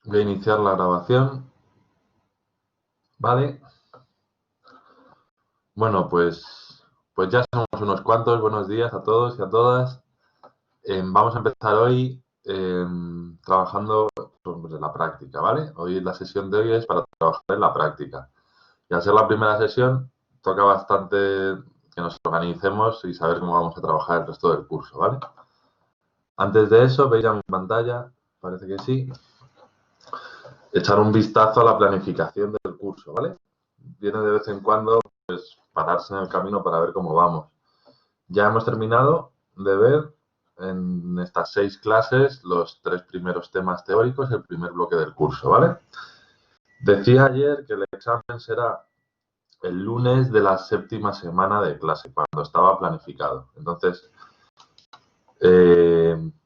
Voy a iniciar la grabación. Vale. Bueno, pues ya somos unos cuantos. Buenos días a todos y a todas. Vamos a empezar hoy trabajando sobre la práctica, ¿vale? Hoy la sesión de hoy es para trabajar en la práctica. Y al ser la primera sesión, toca bastante que nos organicemos y saber cómo vamos a trabajar el resto del curso, ¿vale? Antes de eso, veis ya mi pantalla, parece que sí. Echar un vistazo a la planificación del curso, ¿vale? Viene de vez en cuando pararse en el camino para ver cómo vamos. Ya hemos terminado de ver en estas 6 clases los 3 primeros temas teóricos, el primer bloque del curso, ¿vale? Decía ayer que el examen será el lunes de la 7ª semana de clase, cuando estaba planificado. Entonces,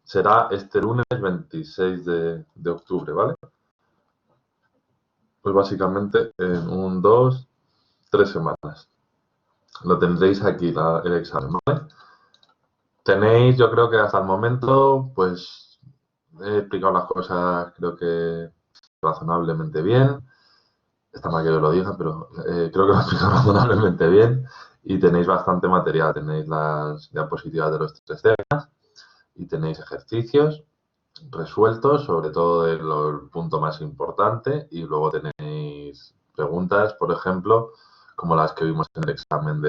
será este lunes 26 de octubre, ¿vale? Pues básicamente en 1, 2, 3 semanas. Lo tendréis aquí, el examen, ¿vale? Tenéis, yo creo que hasta el momento, pues he explicado las cosas, creo que razonablemente bien. Está mal que yo lo diga, pero creo que lo he explicado razonablemente bien. Y tenéis bastante material. Tenéis las diapositivas de los 3 temas y tenéis ejercicios resueltos, sobre todo el punto más importante. Y luego tenéis preguntas, por ejemplo, como las que vimos en el examen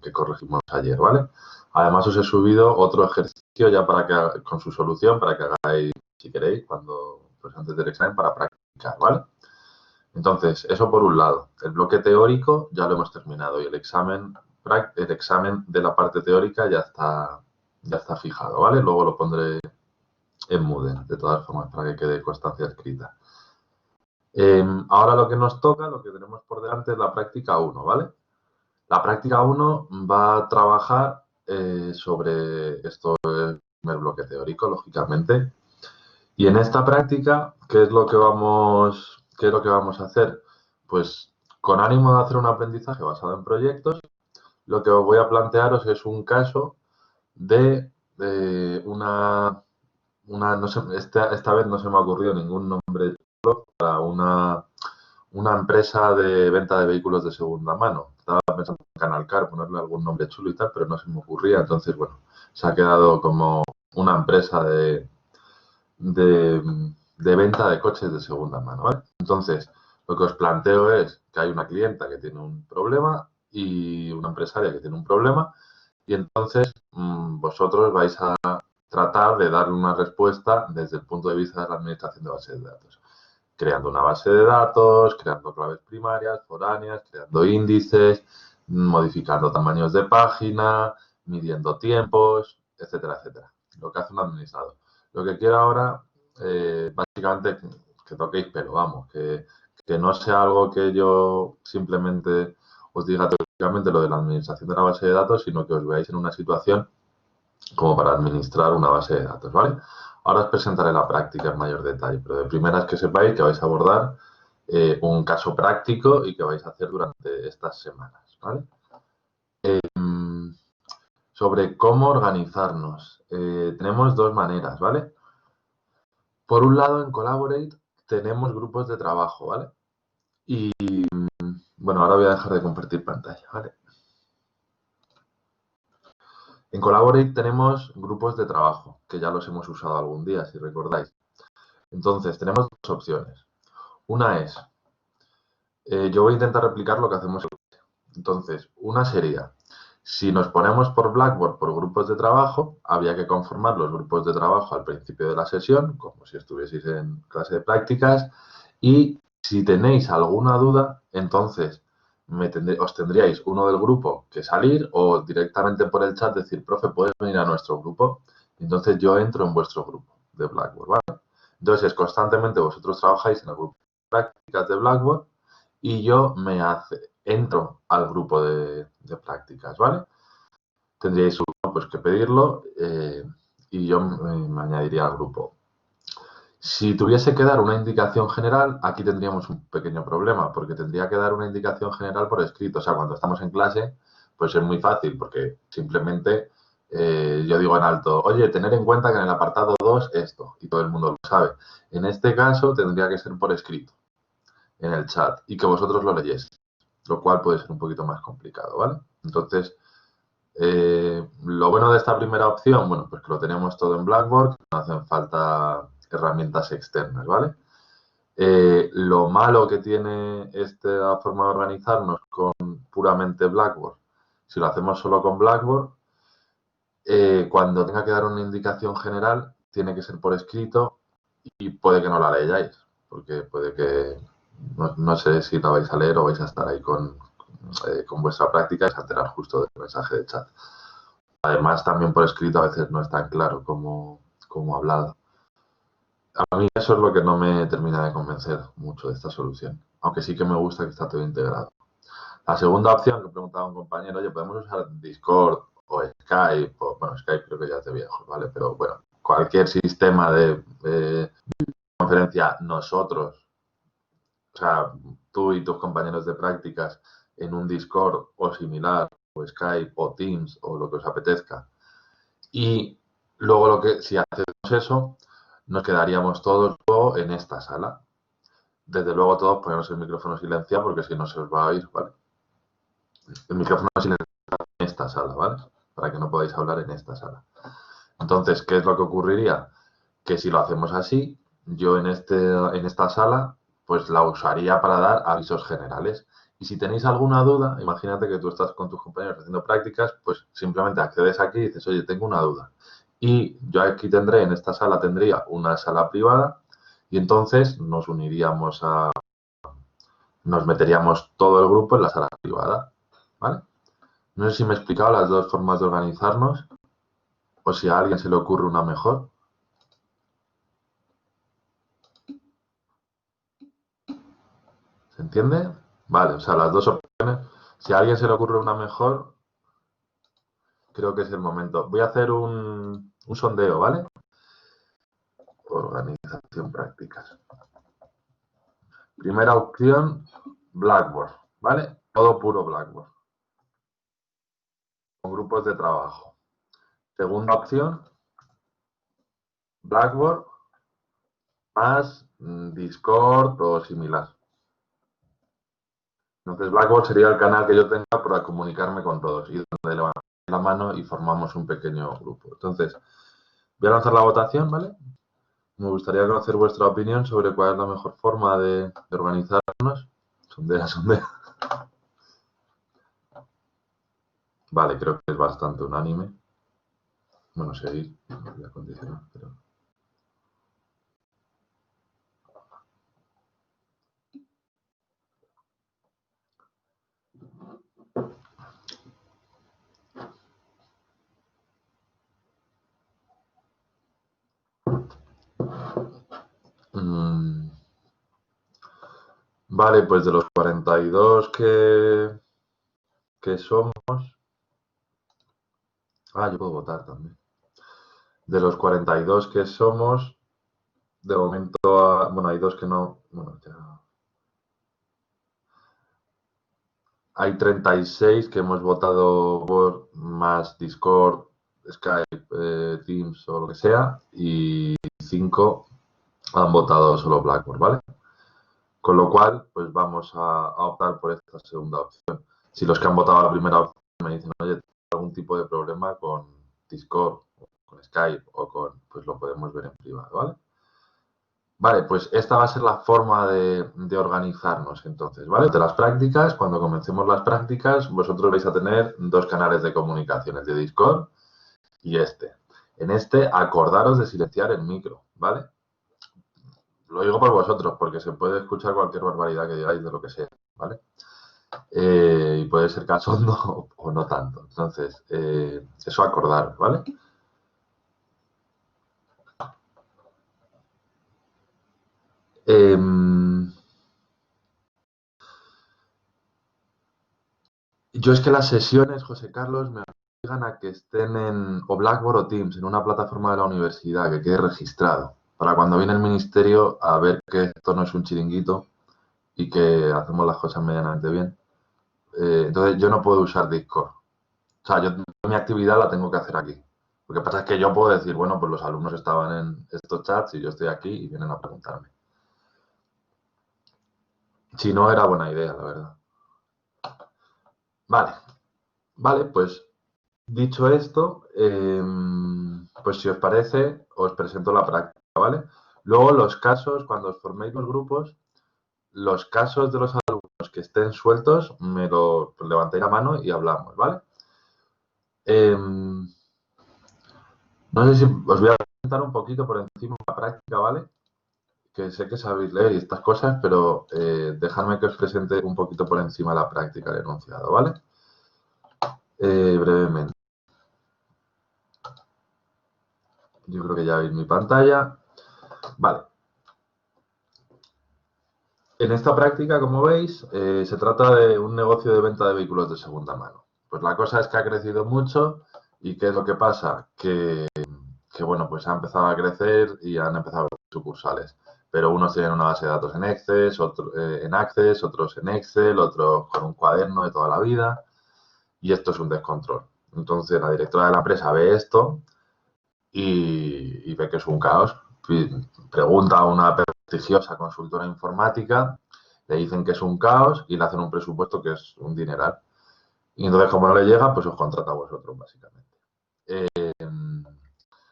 que corregimos ayer, ¿vale? Además, os he subido otro ejercicio ya con su solución para que hagáis, si queréis, pues antes del examen, para practicar, ¿vale? Entonces, eso por un lado. El bloque teórico ya lo hemos terminado y el examen de la parte teórica ya está fijado, ¿vale? Luego lo pondré en Moodle, de todas formas, para que quede constancia escrita. Ahora lo que nos toca, lo que tenemos por delante es la práctica 1, ¿vale? La práctica 1 va a trabajar sobre esto del primer bloque teórico, lógicamente. Y en esta práctica, ¿qué es lo que vamos a hacer? Pues con ánimo de hacer un aprendizaje basado en proyectos, lo que os voy a plantearos es un caso de no sé, esta vez no se me ha ocurrido ningún nombre para una empresa de venta de vehículos de segunda mano. Estaba pensando en Canalcar, ponerle algún nombre chulo y tal, pero no se me ocurría. Entonces, bueno, se ha quedado como una empresa de venta de coches de segunda mano, ¿vale? Entonces, lo que os planteo es que hay una clienta que tiene un problema y una empresaria que tiene un problema y entonces vosotros vais a tratar de darle una respuesta desde el punto de vista de la administración de bases de datos. Creando una base de datos, creando claves primarias, foráneas, creando índices, modificando tamaños de página, midiendo tiempos, etcétera, etcétera. Lo que hace un administrador. Lo que quiero ahora, básicamente, que toquéis pelo, vamos, que no sea algo que yo simplemente os diga teóricamente lo de la administración de la base de datos, sino que os veáis en una situación como para administrar una base de datos, ¿vale? Ahora os presentaré la práctica en mayor detalle, pero de primeras que sepáis que vais a abordar un caso práctico y que vais a hacer durante estas semanas, ¿vale? Sobre cómo organizarnos. Tenemos 2 maneras, ¿vale? Por un lado, en Collaborate tenemos grupos de trabajo, ¿vale? Y, bueno, ahora voy a dejar de compartir pantalla, ¿vale? En Collaborate tenemos grupos de trabajo, que ya los hemos usado algún día, si recordáis. Entonces, tenemos 2 opciones. Una es, yo voy a intentar replicar lo que hacemos en clase. Entonces, una sería, si nos ponemos por Blackboard por grupos de trabajo, había que conformar los grupos de trabajo al principio de la sesión, como si estuvieseis en clase de prácticas, y si tenéis alguna duda, entonces os tendríais uno del grupo que salir o directamente por el chat decir, profe, ¿puedes venir a nuestro grupo? Entonces yo entro en vuestro grupo de Blackboard, ¿vale? Entonces, constantemente vosotros trabajáis en el grupo de prácticas de Blackboard y yo entro al grupo de prácticas, ¿vale? Tendríais pues, que pedirlo y yo me añadiría al grupo. Si tuviese que dar una indicación general, aquí tendríamos un pequeño problema, porque tendría que dar una indicación general por escrito. O sea, cuando estamos en clase, pues es muy fácil, porque simplemente yo digo en alto, oye, tener en cuenta que en el apartado 2 esto, y todo el mundo lo sabe. En este caso tendría que ser por escrito, en el chat, y que vosotros lo leyéis, lo cual puede ser un poquito más complicado, ¿vale? Entonces, lo bueno de esta primera opción, bueno, pues que lo tenemos todo en Blackboard, no hacen falta herramientas externas, ¿vale? Lo malo que tiene esta forma de organizarnos con puramente Blackboard, si lo hacemos solo con Blackboard, cuando tenga que dar una indicación general, tiene que ser por escrito y puede que no la leáis, porque puede que, no sé si la vais a leer o vais a estar ahí con vuestra práctica y se alterar justo del mensaje de chat. Además, también por escrito a veces no es tan claro como hablado. A mí eso es lo que no me termina de convencer mucho de esta solución, aunque sí que me gusta que está todo integrado. La segunda opción que preguntaba un compañero, oye, podemos usar Discord o Skype, o, bueno, Skype creo que ya es de viejo, ¿vale? Pero bueno, cualquier sistema de conferencia, nosotros, o sea, tú y tus compañeros de prácticas en un Discord o similar, o Skype o Teams o lo que os apetezca. Y luego si hacemos eso, nos quedaríamos todos luego en esta sala. Desde luego todos ponemos el micrófono silenciado porque si no se os va a oír, ¿vale? El micrófono silenciado en esta sala, ¿vale? Para que no podáis hablar en esta sala. Entonces, ¿qué es lo que ocurriría? Que si lo hacemos así, yo en esta sala, pues la usaría para dar avisos generales. Y si tenéis alguna duda, imagínate que tú estás con tus compañeros haciendo prácticas, pues simplemente accedes aquí y dices, oye, tengo una duda. Y yo aquí en esta sala tendría una sala privada y entonces nos uniríamos nos meteríamos todo el grupo en la sala privada, ¿vale? No sé si me he explicado las dos formas de organizarnos o si a alguien se le ocurre una mejor. ¿Se entiende? Vale, o sea, las dos opciones. Si a alguien se le ocurre una mejor, creo que es el momento. Voy a hacer un sondeo, ¿vale? Organización prácticas. Primera opción, Blackboard, ¿vale? Todo puro Blackboard. Con grupos de trabajo. Segunda opción, Blackboard más Discord o similar. Entonces, Blackboard sería el canal que yo tenga para comunicarme con todos y donde levantamos la mano y formamos un pequeño grupo. Entonces, voy a lanzar la votación, ¿vale? Me gustaría conocer vuestra opinión sobre cuál es la mejor forma de organizarnos. Sondea, sondea. Vale, creo que es bastante unánime. Bueno, seguir, no voy a condicionar, pero... Vale, pues de los 42 que somos... Ah, yo puedo votar también. De los 42 que somos, de momento, bueno, hay dos que no... Bueno, ya... Hay 36 que hemos votado por más Discord, Skype, Teams o lo que sea, y 5 han votado solo Blackboard, ¿vale? Con lo cual, pues vamos a optar por esta segunda opción. Si los que han votado la primera opción me dicen, oye, ¿tengo algún tipo de problema con Discord, o con Skype o con, pues lo podemos ver en privado, ¿vale? Vale, pues esta va a ser la forma de organizarnos entonces, ¿vale? De las prácticas, cuando comencemos las prácticas, vosotros vais a tener dos canales de comunicación, el de Discord y este. En este, acordaros de silenciar el micro, ¿vale? Lo digo por vosotros, porque se puede escuchar cualquier barbaridad que digáis de lo que sea, ¿vale? Y puede ser cachondo o no tanto. Entonces, eso acordaros, ¿vale? Yo es que las sesiones, José Carlos, me obligan a que estén en o Blackboard o Teams, en una plataforma de la universidad, que quede registrado, para cuando viene el ministerio a ver que esto no es un chiringuito y que hacemos las cosas medianamente bien. Entonces, yo no puedo usar Discord. sea, yo mi actividad la tengo que hacer aquí. Lo que pasa es que yo puedo decir, bueno, pues los alumnos estaban en estos chats y yo estoy aquí y vienen a preguntarme. Si no, era buena idea, la verdad. Vale, pues dicho esto, pues si os parece, os presento la práctica, ¿vale? Luego los casos, cuando os forméis los grupos, los casos de los alumnos que estén sueltos, me lo levantéis la mano y hablamos, ¿vale? No sé si os voy a presentar un poquito por encima de la práctica, ¿vale? Que sé que sabéis leer y estas cosas, pero dejadme que os presente un poquito por encima la práctica del enunciado, ¿vale? Brevemente. Yo creo que ya veis mi pantalla. Vale. En esta práctica, como veis, se trata de un negocio de venta de vehículos de segunda mano. Pues la cosa es que ha crecido mucho y ¿qué es lo que pasa? Que bueno, pues ha empezado a crecer y han empezado a haber sucursales. Pero unos tienen una base de datos en Access, otros en Excel, otros con un cuaderno de toda la vida. Y esto es un descontrol. Entonces la directora de la empresa ve esto y ve que es un caos. Pregunta a una prestigiosa consultora informática, le dicen que es un caos y le hacen un presupuesto que es un dineral. Y entonces, como no le llega, pues os contrata a vosotros, básicamente.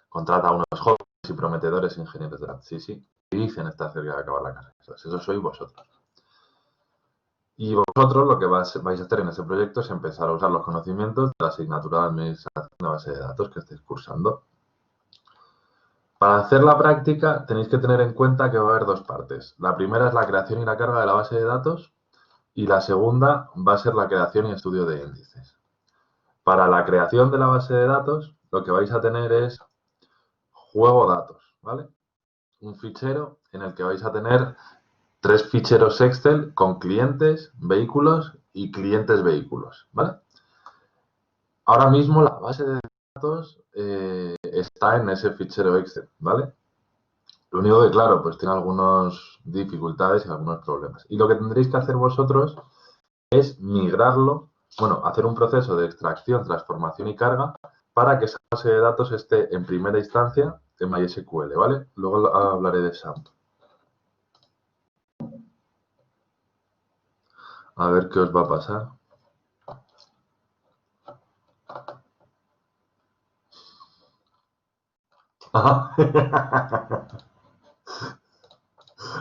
Contrata a unos jóvenes y prometedores ingenieros de datos. Sí, y dicen está cerca de acabar la carrera. Eso sois vosotros. Y vosotros lo que vais a hacer en ese proyecto es empezar a usar los conocimientos de la asignatura de administración de base de datos que estáis cursando. Para hacer la práctica tenéis que tener en cuenta que va a haber dos partes. La primera es la creación y la carga de la base de datos y la segunda va a ser la creación y estudio de índices. Para la creación de la base de datos lo que vais a tener es juego datos, ¿vale? Un fichero en el que vais a tener 3 ficheros Excel con clientes, vehículos y clientes vehículos, ¿vale? Ahora mismo la base de datos está en ese fichero Excel, ¿vale? Lo único que, claro, pues tiene algunas dificultades y algunos problemas. Y lo que tendréis que hacer vosotros es migrarlo, bueno, hacer un proceso de extracción, transformación y carga para que esa base de datos esté en primera instancia en MySQL, ¿vale? Luego hablaré de SAMP. A ver qué os va a pasar.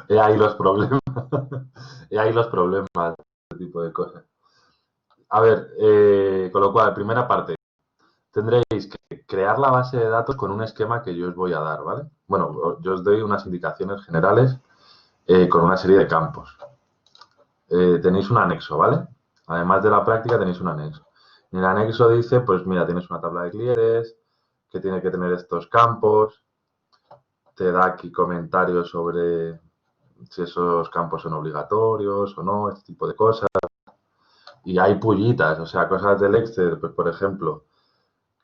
He ahí los problemas. He ahí los problemas, este tipo de cosas. A ver, con lo cual, primera parte, tendréis que crear la base de datos con un esquema que yo os voy a dar, ¿vale? Bueno, yo os doy unas indicaciones generales con una serie de campos. Tenéis un anexo, ¿vale? Además de la práctica tenéis un anexo. En el anexo dice, pues mira, tienes una tabla de clientes que tiene que tener estos campos, te da aquí comentarios sobre si esos campos son obligatorios o no, este tipo de cosas. Y hay pullitas, o sea, cosas del Excel, pues por ejemplo,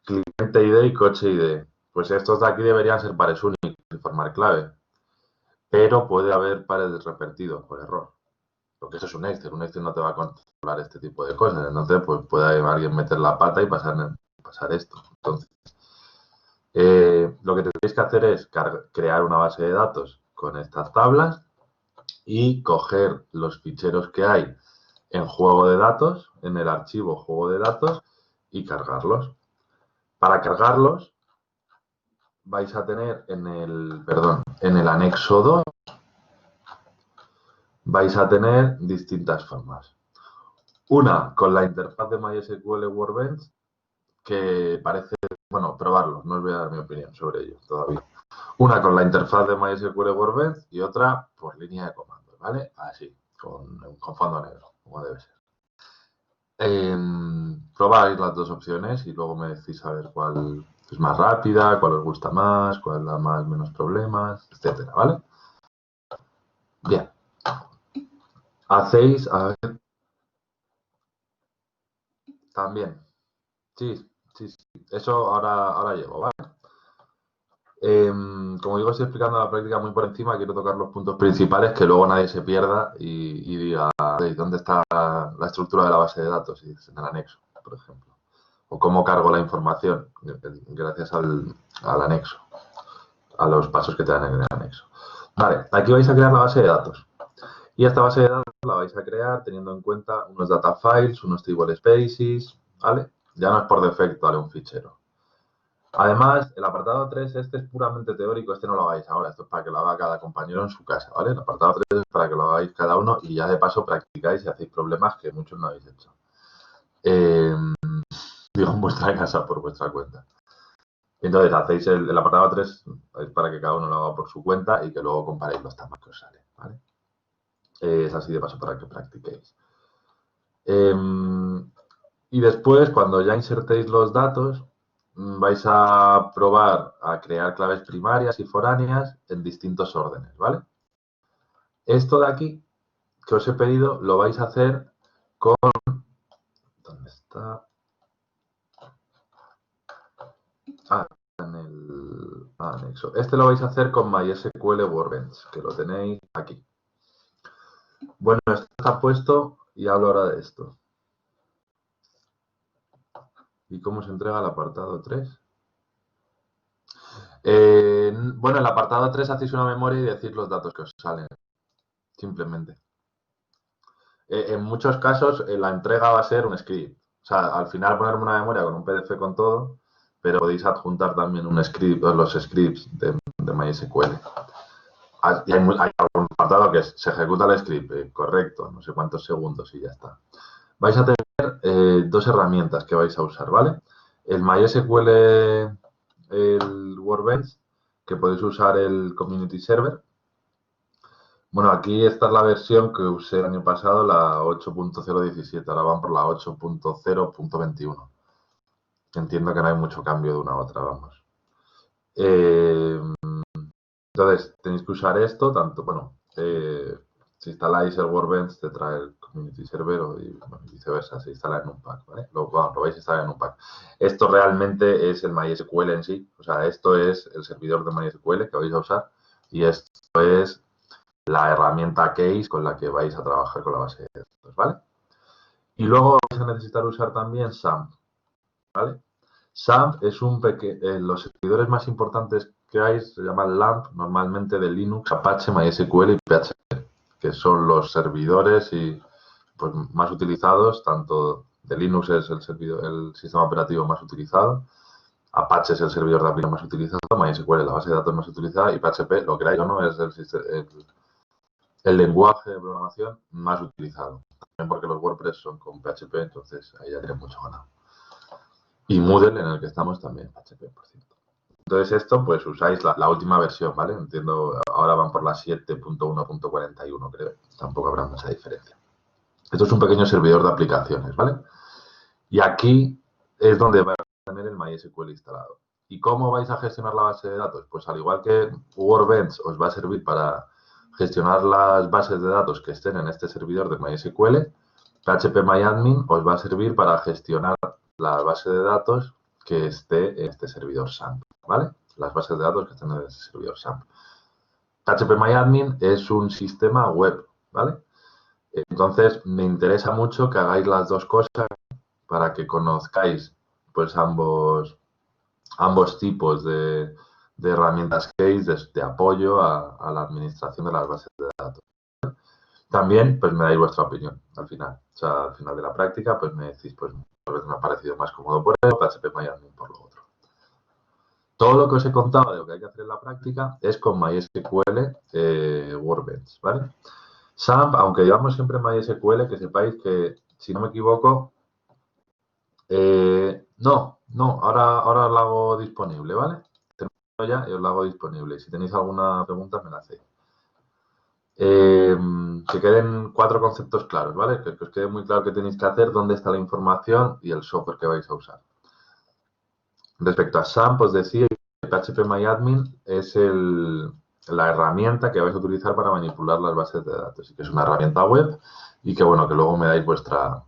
cliente ID y coche ID. Pues estos de aquí deberían ser pares únicos y formar clave, pero puede haber pares repetidos por error. Porque eso es un Excel no te va a controlar este tipo de cosas. Entonces, pues puede alguien meter la pata y pasar esto. Entonces, lo que tenéis que hacer es crear una base de datos con estas tablas y coger los ficheros que hay en juego de datos, en el archivo juego de datos y cargarlos. Para cargarlos vais a tener en el anexo 2 vais a tener distintas formas. Una con la interfaz de MySQL Workbench que parece, bueno, probarlo, no os voy a dar mi opinión sobre ello todavía. Una con la interfaz de MySQL Workbench y otra por línea de comandos, ¿vale? Así, con fondo negro, como debe ser. Probáis las dos opciones y luego me decís a ver cuál es más rápida, cuál os gusta más, cuál da más menos problemas, etcétera, ¿vale? Bien. Hacéis, a ver, también. Sí. Eso ahora llego, ¿vale? Como digo, estoy explicando la práctica muy por encima, quiero tocar los puntos principales que luego nadie se pierda y diga, ¿dónde está la estructura de la base de datos? Y en el anexo, por ejemplo. o cómo cargo la información gracias al anexo, a los pasos que te dan en el anexo. Vale, aquí vais a crear la base de datos. Y esta base de datos la vais a crear teniendo en cuenta unos data files, unos table spaces, ¿vale? Ya no es por defecto, ¿vale? Un fichero. Además, el apartado 3, este es puramente teórico, este no lo hagáis ahora, esto es para que lo haga cada compañero en su casa, ¿vale? El apartado 3 es para que lo hagáis cada uno y ya de paso practicáis y hacéis problemas que muchos no habéis hecho. Digo, en vuestra casa, por vuestra cuenta. Entonces, hacéis el apartado 3 es para que cada uno lo haga por su cuenta y que luego comparéis los temas que os salen, ¿vale? Es así de paso para que practiquéis. Y después, cuando ya insertéis los datos, vais a probar a crear claves primarias y foráneas en distintos órdenes, ¿vale? Esto de aquí que os he pedido lo vais a hacer con... ¿Dónde está? Ah, en el anexo. Este lo vais a hacer con MySQL Workbench, que lo tenéis aquí. Bueno, esto está puesto y hablo ahora de esto. ¿Y cómo se entrega el apartado 3? Bueno, en el apartado 3 hacéis una memoria y decís los datos que os salen, simplemente. En muchos casos la entrega va a ser un script. O sea, al final ponerme una memoria con un PDF con todo, pero podéis adjuntar también un script, los scripts de MySQL. Y hay algún apartado que se ejecuta el script, correcto, no sé cuántos segundos y ya está. Vais a tener dos herramientas que vais a usar, ¿vale? El MySQL, el Workbench, que podéis usar el Community Server. Bueno, aquí esta es la versión que usé el año pasado, la 8.017, ahora van por la 8.0.21. Entiendo que no hay mucho cambio de una a otra, vamos. Entonces, tenéis que usar esto, tanto, bueno, si instaláis el Workbench te trae el Community Server y bueno, viceversa, se instala en un pack, ¿vale? Lo vais a instalar en un pack. Esto realmente es el MySQL en sí, o sea, esto es el servidor de MySQL que vais a usar y esto es la herramienta Case con la que vais a trabajar con la base de datos, ¿vale? Y luego vais a necesitar usar también SAMP, ¿vale? SAMP es los servidores más importantes que hay, se llaman LAMP, normalmente de Linux, Apache, MySQL y PHP, que son los servidores pues, más utilizados, tanto de Linux es el sistema operativo más utilizado, Apache es el servidor de aplicación más utilizado, MySQL es la base de datos más utilizada y PHP, lo creáis o no, es el lenguaje de programación más utilizado. También porque los WordPress son con PHP, entonces ahí ya tiene mucho ganado. Y Moodle, en el que estamos, también PHP, por cierto. Entonces esto, pues usáis la última versión, ¿vale? Entiendo, ahora van por la 7.1.41, creo. Tampoco habrá mucha diferencia. Esto es un pequeño servidor de aplicaciones, ¿vale? Y aquí es donde vais a tener el MySQL instalado. ¿Y cómo vais a gestionar la base de datos? Pues al igual que Workbench os va a servir para gestionar las bases de datos que estén en este servidor de MySQL, PHPMyAdmin os va a servir para gestionar la base de datos que esté en este servidor SAMP, ¿vale? Las bases de datos que estén en este servidor SAMP. PHPMyAdmin es un sistema web, ¿vale? Entonces, me interesa mucho que hagáis las dos cosas para que conozcáis pues ambos tipos de herramientas Case de apoyo a la administración de las bases de datos. También, pues me dais vuestra opinión al final. O sea, al final de la práctica, pues me decís, pues tal vez me ha parecido más cómodo por eso, PHPMyAdmin por lo otro. Todo lo que os he contado de lo que hay que hacer en la práctica es con MySQL Workbench, ¿vale? SAMP, aunque digamos siempre MySQL, que sepáis que, si no me equivoco, no, ahora lo hago disponible, ¿vale? Termino ya y os lo hago disponible. Si tenéis alguna pregunta, me la hacéis. Que queden 4 conceptos claros, ¿vale? Que os quede muy claro qué tenéis que hacer, dónde está la información y el software que vais a usar. Respecto a SAMP, os decía que PHPMyAdmin es la herramienta que vais a utilizar para manipular las bases de datos y que es una herramienta web y que, bueno, que luego me dais vuestra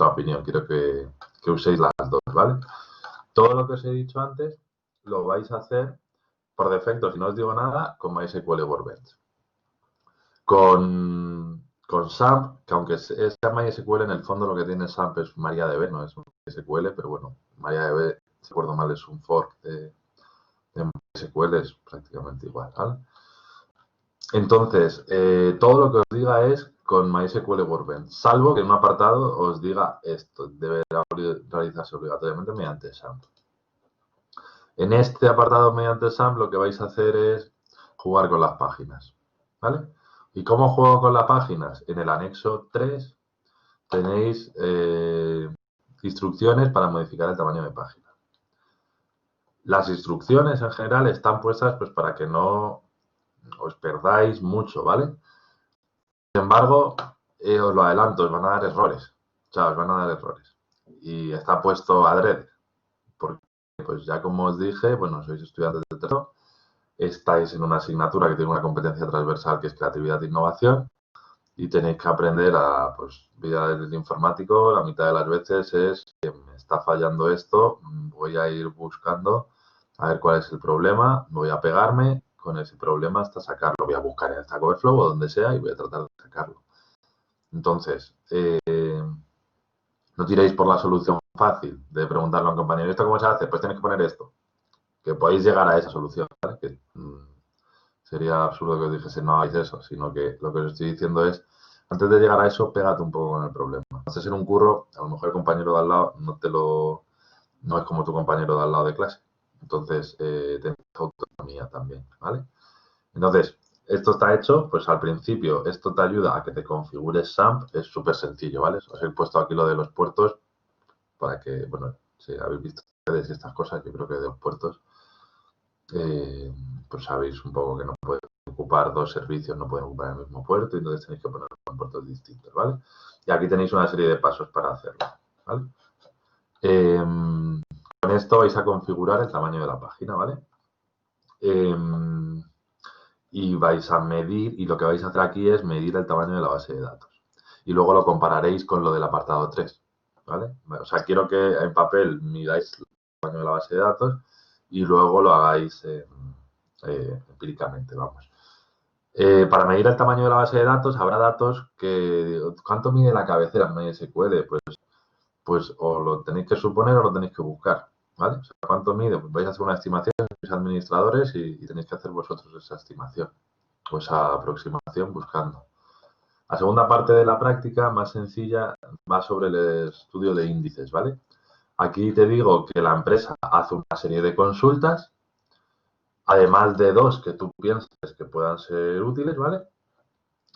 opinión. Quiero que uséis las dos, ¿vale? Todo lo que os he dicho antes lo vais a hacer por defecto, si no os digo nada, con MySQL Workbench. Con SAMP, que aunque sea MySQL, en el fondo lo que tiene SAMP es MariaDB, no es MySQL, pero bueno, MariaDB, si recuerdo mal, es un fork de MySQL, es prácticamente igual, ¿vale? Entonces, todo lo que os diga es con MySQL Workbench, salvo que en un apartado os diga esto, debe realizarse obligatoriamente mediante SAMP. En este apartado mediante SAMP lo que vais a hacer es jugar con las páginas, ¿vale? ¿Y cómo juego con las páginas? En el anexo 3 tenéis instrucciones para modificar el tamaño de página. Las instrucciones en general están puestas pues para que no os perdáis mucho, ¿vale? Sin embargo, os lo adelanto, os van a dar errores. O sea, os van a dar errores. Y está puesto adrede. Porque, pues ya como os dije, bueno, sois estudiantes de tercero, estáis en una asignatura que tiene una competencia transversal que es creatividad e innovación y tenéis que aprender a, pues, vida del informático, la mitad de las veces es que me está fallando esto, voy a ir buscando a ver cuál es el problema, voy a pegarme con ese problema hasta sacarlo, voy a buscar en Stack Overflow o donde sea y voy a tratar de sacarlo. Entonces, no tiréis por la solución fácil de preguntarle a un compañero, ¿esto cómo se hace? Pues tienes que poner esto, que podéis llegar a esa solución, ¿vale? Que, sería absurdo que os dijese no hagáis eso, sino que lo que os estoy diciendo es, antes de llegar a eso, pégate un poco con el problema. Haces en un curro, a lo mejor el compañero de al lado no es como tu compañero de al lado de clase. Entonces, tenés autonomía también, ¿vale? Entonces, esto está hecho, pues al principio esto te ayuda a que te configures SAMP, es súper sencillo, ¿vale? Os he puesto aquí lo de los puertos para que, bueno, si habéis visto ustedes estas cosas, yo creo que de los puertos, pues sabéis un poco que no pueden ocupar dos servicios, no pueden ocupar el mismo puerto, y entonces tenéis que ponerlo en puertos distintos, ¿vale? Y aquí tenéis una serie de pasos para hacerlo, ¿vale? Con esto vais a configurar el tamaño de la página, ¿vale? Y vais a medir, y lo que vais a hacer aquí es medir el tamaño de la base de datos. Y luego lo compararéis con lo del apartado 3, ¿vale? O sea, quiero que en papel midáis el tamaño de la base de datos y luego lo hagáis empíricamente, vamos. Para medir el tamaño de la base de datos, habrá datos que... ¿Cuánto mide la cabecera en MySQL? Pues o lo tenéis que suponer o lo tenéis que buscar, ¿vale? O sea, ¿cuánto mide? Pues vais a hacer una estimación, sois administradores y tenéis que hacer vosotros esa estimación o esa aproximación buscando. La segunda parte de la práctica, más sencilla, va sobre el estudio de índices, ¿vale? Aquí te digo que la empresa hace una serie de consultas, además de dos que tú pienses que puedan ser útiles, ¿vale?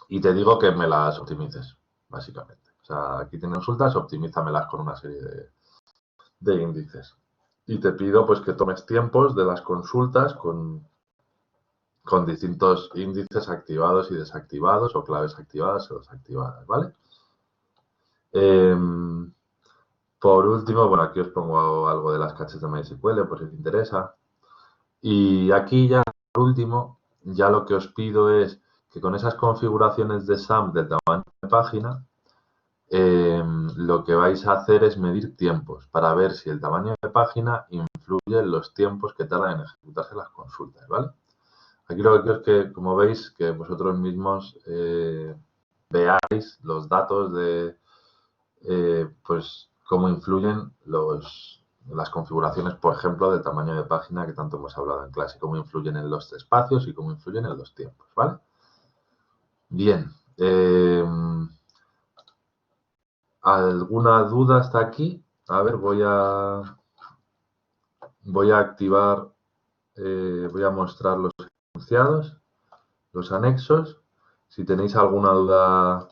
Y te digo que me las optimices, básicamente. O sea, aquí tienes consultas, optimízamelas con una serie de índices. Y te pido pues que tomes tiempos de las consultas con distintos índices activados y desactivados o claves activadas o desactivadas, ¿vale? Por último, bueno, aquí os pongo algo de las caches de MySQL por si os interesa. Y aquí ya, por último, ya lo que os pido es que con esas configuraciones de SAMP del tamaño de página, lo que vais a hacer es medir tiempos para ver si el tamaño de página influye en los tiempos que tardan en ejecutarse las consultas, ¿vale? Aquí lo que quiero es que, como veis, que vosotros mismos veáis los datos de, pues, cómo influyen las configuraciones, por ejemplo, del tamaño de página que tanto hemos hablado en clase, cómo influyen en los espacios y cómo influyen en los tiempos, ¿vale? Bien. ¿Alguna duda hasta aquí? A ver, voy a activar, voy a mostrar los enunciados, los anexos. Si tenéis alguna duda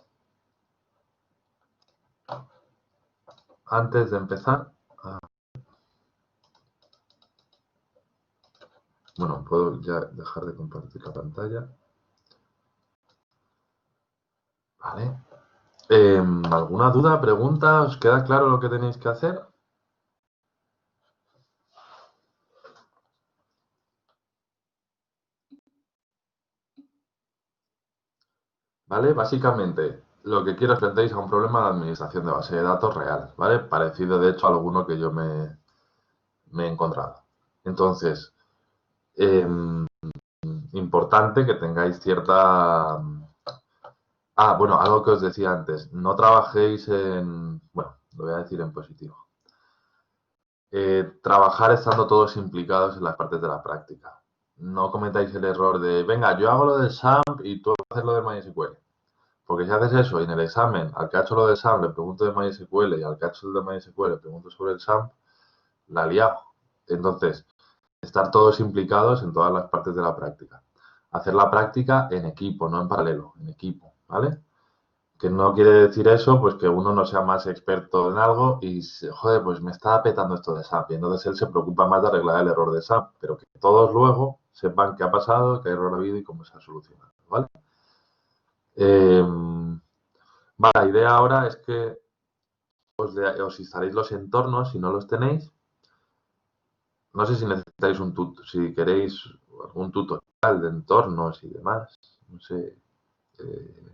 antes de empezar. Bueno, puedo ya dejar de compartir la pantalla. Vale. ¿Alguna duda, pregunta? ¿Os queda claro lo que tenéis que hacer? ¿Vale? Básicamente, lo que quiero es que enfrentéis a un problema de administración de base de datos real, ¿vale? Parecido, de hecho, a alguno que yo me he encontrado. Entonces, importante que tengáis cierta... bueno, algo que os decía antes, no trabajéis en... Bueno, lo voy a decir en positivo. trabajar estando todos implicados en las partes de la práctica. No cometáis el error de, venga, yo hago lo del SAMP y tú haces lo del MySQL. Porque si haces eso y en el examen, al que ha hecho lo del SAMP le pregunto de MySQL y al que ha hecho el de MySQL le pregunto sobre el SAMP, la he liado. Entonces, estar todos implicados en todas las partes de la práctica. Hacer la práctica en equipo, no en paralelo, en equipo, ¿vale? Que no quiere decir eso, pues que uno no sea más experto en algo y, joder, pues me está petando esto de SAP. Y entonces él se preocupa más de arreglar el error de SAP, pero que todos luego sepan qué ha pasado, qué error ha habido y cómo se ha solucionado, ¿vale? Eh, vale, la idea ahora es que os instaléis los entornos, si no los tenéis. No sé si necesitáis si queréis algún tutorial de entornos y demás. No sé. Eh,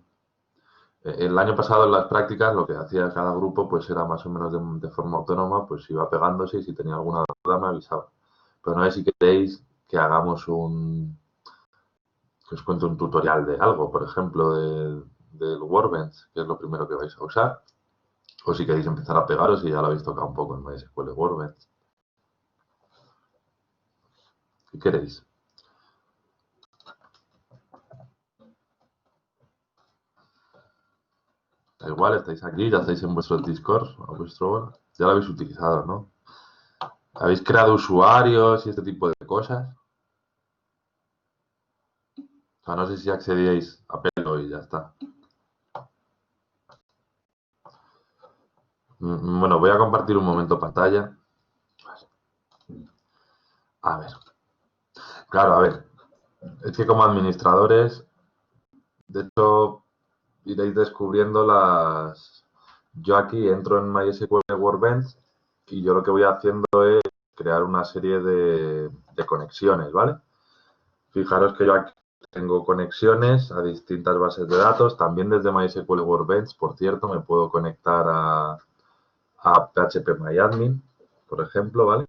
el año pasado en las prácticas lo que hacía cada grupo pues era más o menos de forma autónoma, pues iba pegándose y si tenía alguna duda me avisaba. Pero no sé si queréis que hagamos que os cuente un tutorial de algo, por ejemplo, del Workbench, que es lo primero que vais a usar, o si queréis empezar a pegaros y ya lo habéis tocado un poco en MySQL Workbench. ¿Qué queréis? Da igual, estáis aquí, ya estáis en vuestro Discord, ya lo habéis utilizado, ¿no? ¿Habéis creado usuarios y este tipo de cosas? O sea, no sé si accedíais a pelo y ya está. Bueno, voy a compartir un momento pantalla. A ver. Claro, a ver. Es que como administradores, de hecho, iréis descubriendo las... Yo aquí entro en MySQL Workbench y yo lo que voy haciendo es crear una serie de conexiones, ¿vale? Fijaros que yo aquí tengo conexiones a distintas bases de datos. También desde MySQL Workbench, por cierto, me puedo conectar a PHP por ejemplo, ¿vale?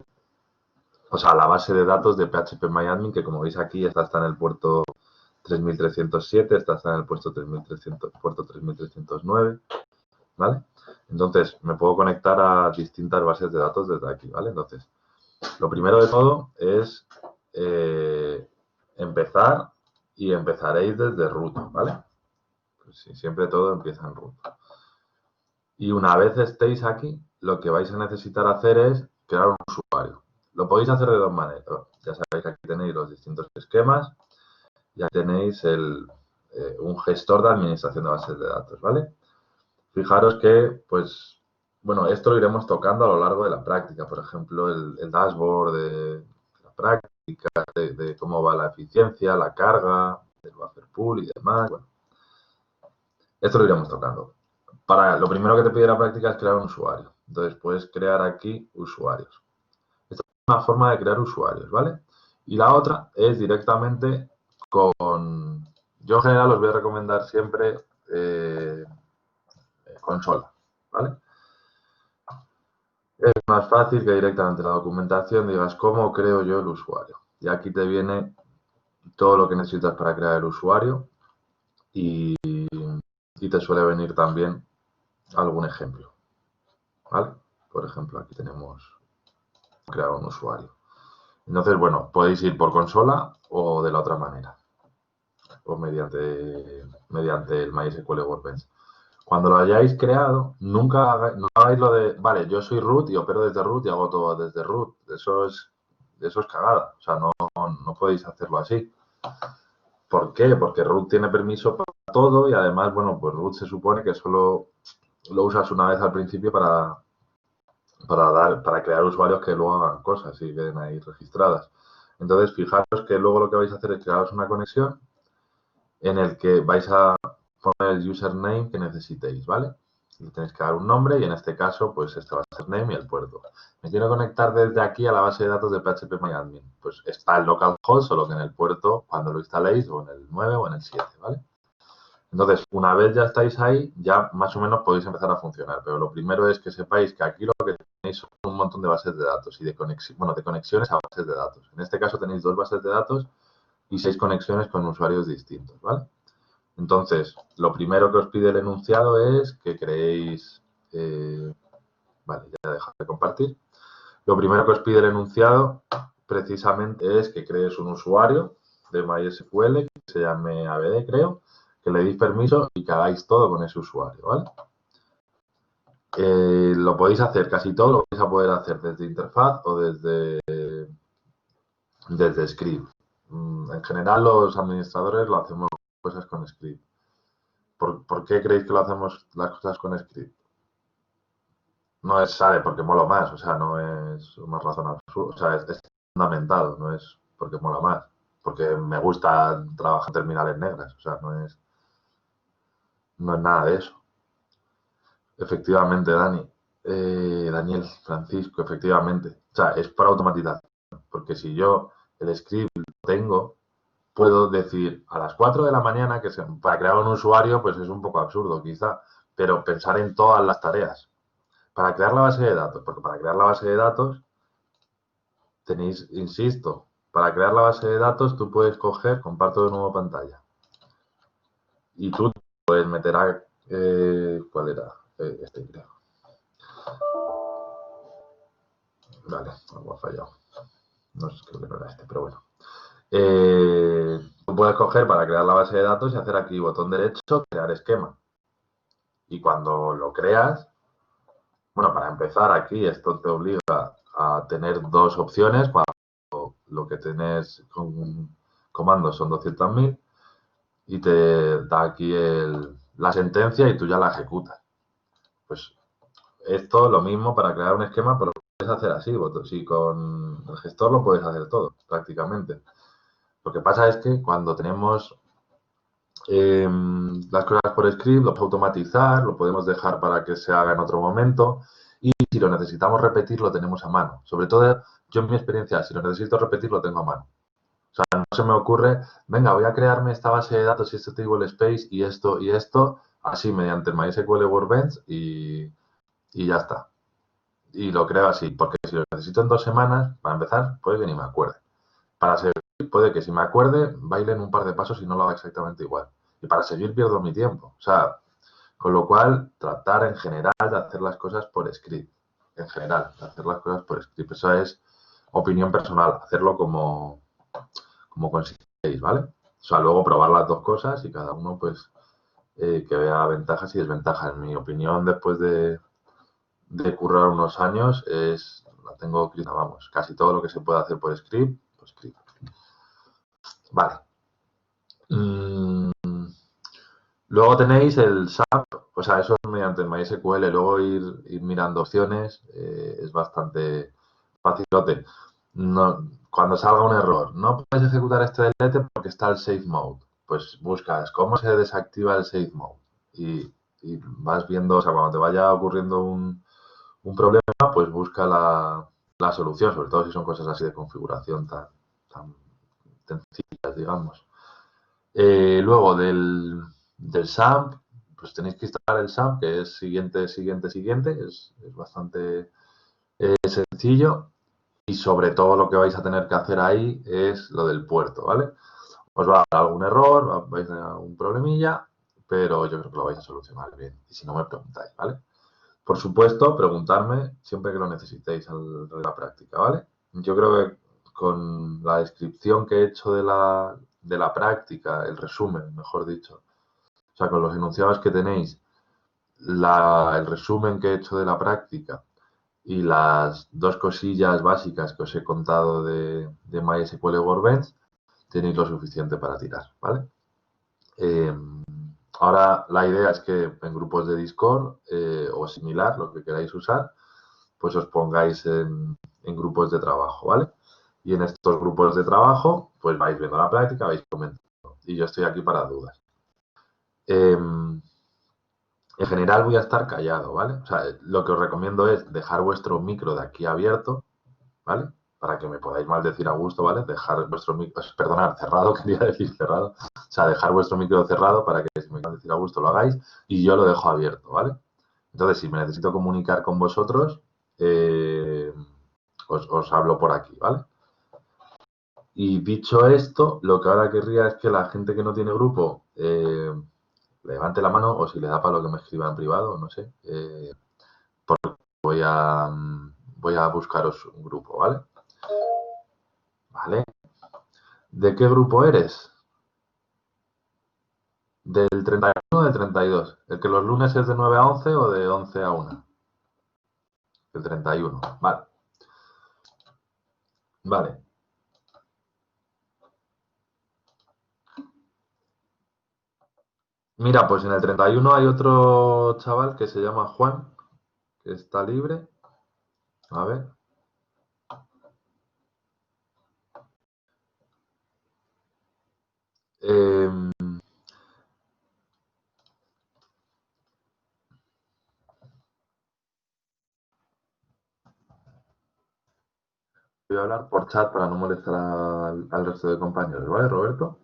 O sea, la base de datos de PHP que como veis aquí, esta está en el puerto 3307, esta está en el puerto 3309, ¿vale? Entonces, me puedo conectar a distintas bases de datos desde aquí, ¿vale? Entonces, lo primero de todo es empezar y empezaréis desde root, ¿vale? Pues sí, siempre todo empieza en root. Y una vez estéis aquí, lo que vais a necesitar hacer es crear un usuario. Lo podéis hacer de dos maneras. Ya sabéis que aquí tenéis los distintos esquemas, ya tenéis un gestor de administración de bases de datos, ¿vale? Fijaros que, pues, bueno, esto lo iremos tocando a lo largo de la práctica. Por ejemplo, el dashboard de la práctica, de cómo va la eficiencia, la carga, el buffer pool y demás. Bueno, esto lo iremos tocando. Lo primero que te pide la práctica es crear un usuario. Entonces, puedes crear aquí usuarios. Esta es una forma de crear usuarios, ¿vale? Y la otra es directamente con... Yo en general os voy a recomendar siempre consola, ¿vale? Es más fácil que directamente en la documentación digas cómo creo yo el usuario. Y aquí te viene todo lo que necesitas para crear el usuario y te suele venir también algún ejemplo, ¿vale? Por ejemplo, aquí tenemos crear un usuario. Entonces, bueno, podéis ir por consola o de la otra manera, o mediante el MySQL Workbench. Cuando lo hayáis creado, nunca no hagáis lo de, vale, yo soy root y opero desde root y hago todo desde root. Eso es cagada. O sea, no podéis hacerlo así. ¿Por qué? Porque root tiene permiso para todo y además, bueno, pues root se supone que solo lo usas una vez al principio para crear usuarios que luego hagan cosas y queden ahí registradas. Entonces, fijaros que luego lo que vais a hacer es crearos una conexión en el que vais a poner el username que necesitéis, ¿vale? Le tenéis que dar un nombre y en este caso, pues este va a ser name y el puerto. Me quiero conectar desde aquí a la base de datos de PHP Pues está el localhost, solo que en el puerto, cuando lo instaléis, o en el 9 o en el 7, ¿vale? Entonces, una vez ya estáis ahí, ya más o menos podéis empezar a funcionar. Pero lo primero es que sepáis que aquí lo que tenéis son un montón de bases de datos y de conexiones a bases de datos. En este caso tenéis 2 bases de datos y 6 conexiones con usuarios distintos, ¿vale? Entonces, lo primero que os pide el enunciado es que creéis... vale, ya he dejado de compartir. Lo primero que os pide el enunciado precisamente es que crees un usuario de MySQL que se llame ABD, creo, que le deis permiso y que hagáis todo con ese usuario, ¿vale? Lo podéis hacer, casi todo lo vais a poder hacer desde interfaz o desde script. En general, los administradores lo hacemos cosas con script. ¿Por qué creéis que lo hacemos las cosas con script? No es, sale porque mola más, o sea, no es una razón absurda, o sea, es fundamentado, no es porque mola más, porque me gusta trabajar en terminales negras, o sea, no es nada de eso. Efectivamente, Daniel, Francisco, efectivamente. O sea, es para automatización, porque si yo el script lo tengo, puedo decir a las 4 de la mañana que para crear un usuario, pues es un poco absurdo quizá, pero pensar en todas las tareas. Para crear la base de datos, porque para crear la base de datos tenéis, insisto, para crear la base de datos tú puedes coger, comparto de nuevo pantalla, y tú puedes meter a, ¿cuál era? Este creo. Vale, algo ha fallado. No sé, creo que no era este, pero bueno. Tú puedes coger para crear la base de datos y hacer aquí botón derecho, crear esquema. Y cuando lo creas, bueno, para empezar aquí esto te obliga a tener dos opciones. Cuando lo que tenés con comandos son 200.000 y te da aquí la sentencia y tú ya la ejecutas. Pues esto lo mismo para crear un esquema, pero lo puedes hacer así. Si con el gestor lo puedes hacer todo, prácticamente. Lo que pasa es que cuando tenemos las cosas por script, lo podemos automatizar, lo podemos dejar para que se haga en otro momento y si lo necesitamos repetir, lo tenemos a mano. Sobre todo, yo en mi experiencia, si lo necesito repetir, lo tengo a mano. O sea, no se me ocurre, venga, voy a crearme esta base de datos y este table space y esto, así mediante el MySQL Workbench y ya está. Y lo creo así, porque si lo necesito en 2 semanas, para empezar, puede que ni me acuerde. Para seguir, puede que si me acuerde, baile en un par de pasos y no lo haga exactamente igual. Y para seguir pierdo mi tiempo. O sea, con lo cual, tratar en general de hacer las cosas por script. En general, de hacer las cosas por script. Eso es opinión personal, hacerlo como consideréis, ¿vale? O sea, luego probar las dos cosas y cada uno, pues, que vea ventajas y desventajas. En mi opinión, después de currar unos años, la tengo clara, vamos, casi todo lo que se puede hacer por script, pues script. Vale. Luego tenéis el SAP, o sea, eso es mediante el MySQL, luego ir mirando opciones es bastante facilote. No, cuando salga un error, no puedes ejecutar este delete porque está el Safe Mode. Pues buscas cómo se desactiva el Safe Mode y vas viendo, o sea, cuando te vaya ocurriendo un problema, pues busca la solución, sobre todo si son cosas así de configuración tan sencillas, digamos. Luego del SAMP, pues tenéis que instalar el SAMP, que es siguiente, es bastante sencillo y sobre todo lo que vais a tener que hacer ahí es lo del puerto, ¿vale? Os va a dar algún error, vais a tener algún problemilla, pero yo creo que lo vais a solucionar bien y si no me preguntáis, ¿vale? Por supuesto, preguntarme siempre que lo necesitéis de la práctica, ¿vale? Yo creo que con la descripción que he hecho de la práctica, el resumen, mejor dicho, o sea, con los enunciados que tenéis, el resumen que he hecho de la práctica y las dos cosillas básicas que os he contado de MySQL Workbench, tenéis lo suficiente para tirar, ¿vale? Ahora la idea es que en grupos de Discord o similar, lo que queráis usar, pues os pongáis en grupos de trabajo, ¿vale? Y en estos grupos de trabajo, pues vais viendo la práctica, vais comentando. Y yo estoy aquí para dudas. En general voy a estar callado, ¿vale? O sea, lo que os recomiendo es dejar vuestro micro de aquí abierto, ¿vale? Para que me podáis maldecir a gusto, ¿vale? Dejar vuestro micro, perdonad, cerrado, quería decir cerrado. O sea, dejar vuestro micro cerrado para que si me maldecir a gusto lo hagáis y yo lo dejo abierto, ¿vale? Entonces, si me necesito comunicar con vosotros, os hablo por aquí, ¿vale? Y dicho esto, lo que ahora querría es que la gente que no tiene grupo levante la mano o si le da para lo que me escriba en privado, no sé. Voy a voy a buscaros un grupo, ¿vale? ¿Vale? ¿De qué grupo eres? ¿Del 31 o del 32? ¿El que los lunes es de 9 a 11 o de 11 a 1? El 31, vale. Vale. Mira, pues en el 31 hay otro chaval que se llama Juan, que está libre. A ver. Em, Voy a hablar por chat para no molestar al resto de compañeros, ¿vale, Roberto?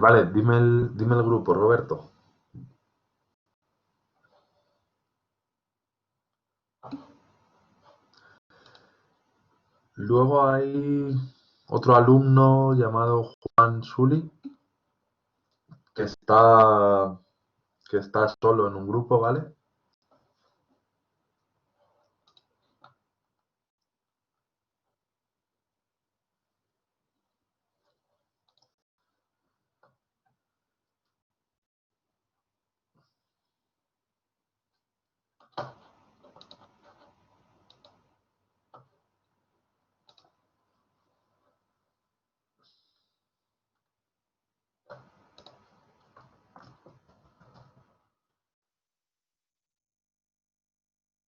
Vale, dime el grupo, Roberto. Luego hay otro alumno llamado Juan Suli que está, que está solo en un grupo, ¿vale?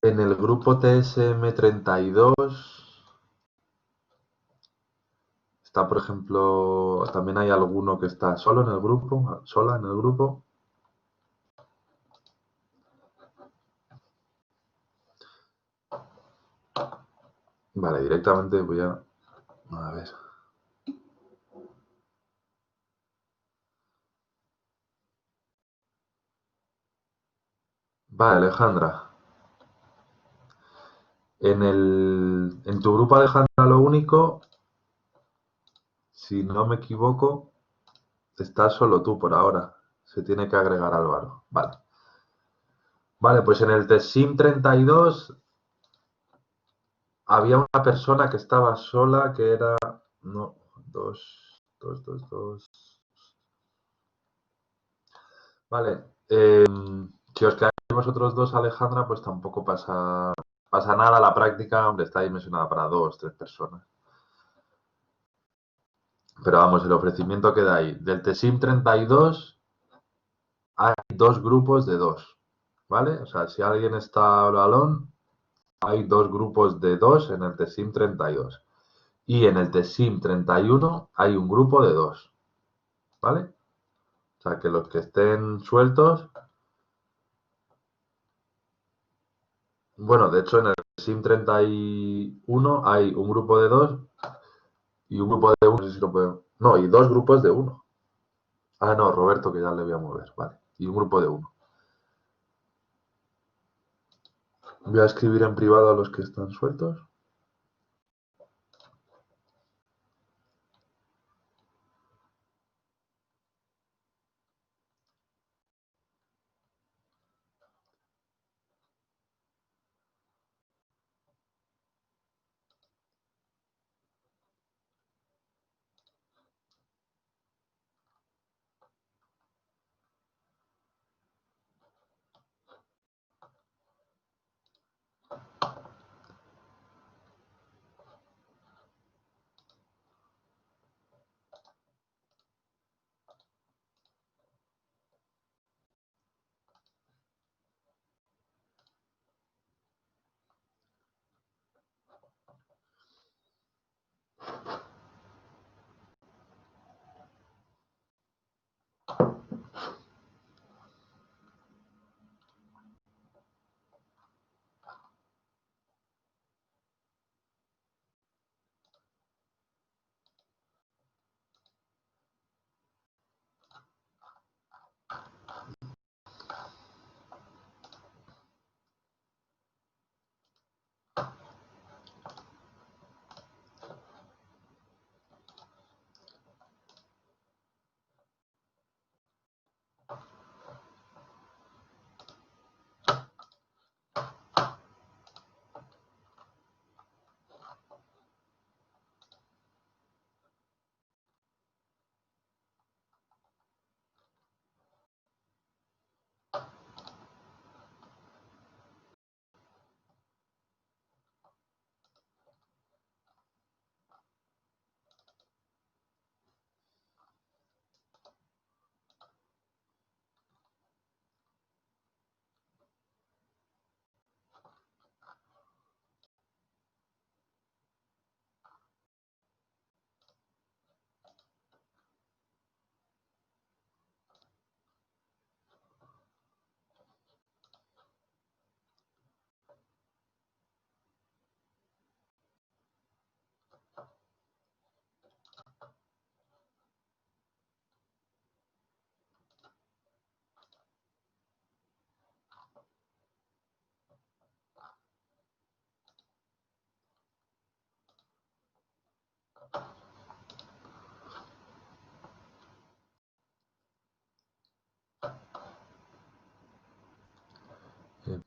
En el grupo TSM32 está, por ejemplo, también hay alguno que está solo en el grupo, sola en el grupo. Vale, directamente voy a ver. Vale, Alejandra. En tu grupo, Alejandra, lo único, si no me equivoco, estás solo tú por ahora. Se tiene que agregar Álvaro. Vale. Vale, pues en el TSIM 32 había una persona que estaba sola, que era... No, dos. Vale. Si os quedáis vosotros dos, Alejandra, pues tampoco pasa nada. La práctica, hombre, está dimensionada para dos, tres personas. Pero vamos, el ofrecimiento queda ahí. Del TSIM 32 hay dos grupos de dos, ¿vale? O sea, si alguien está al balón, hay dos grupos de dos en el TSIM 32. Y en el TSIM 31 hay un grupo de dos, ¿vale? O sea, que los que estén sueltos, bueno, de hecho en el TSIM 31 hay un grupo de dos y un grupo de uno, no sé si lo puedo... No, y dos grupos de uno. Ah, no, Roberto, que ya le voy a mover, vale. Y un grupo de uno. Voy a escribir en privado a los que están sueltos.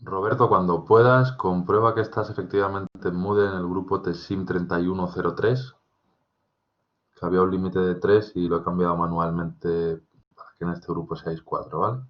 Roberto, cuando puedas, comprueba que estás efectivamente en Moodle en el grupo TSIM 3103, que había un límite de 3 y lo he cambiado manualmente para que en este grupo seáis 4, ¿vale?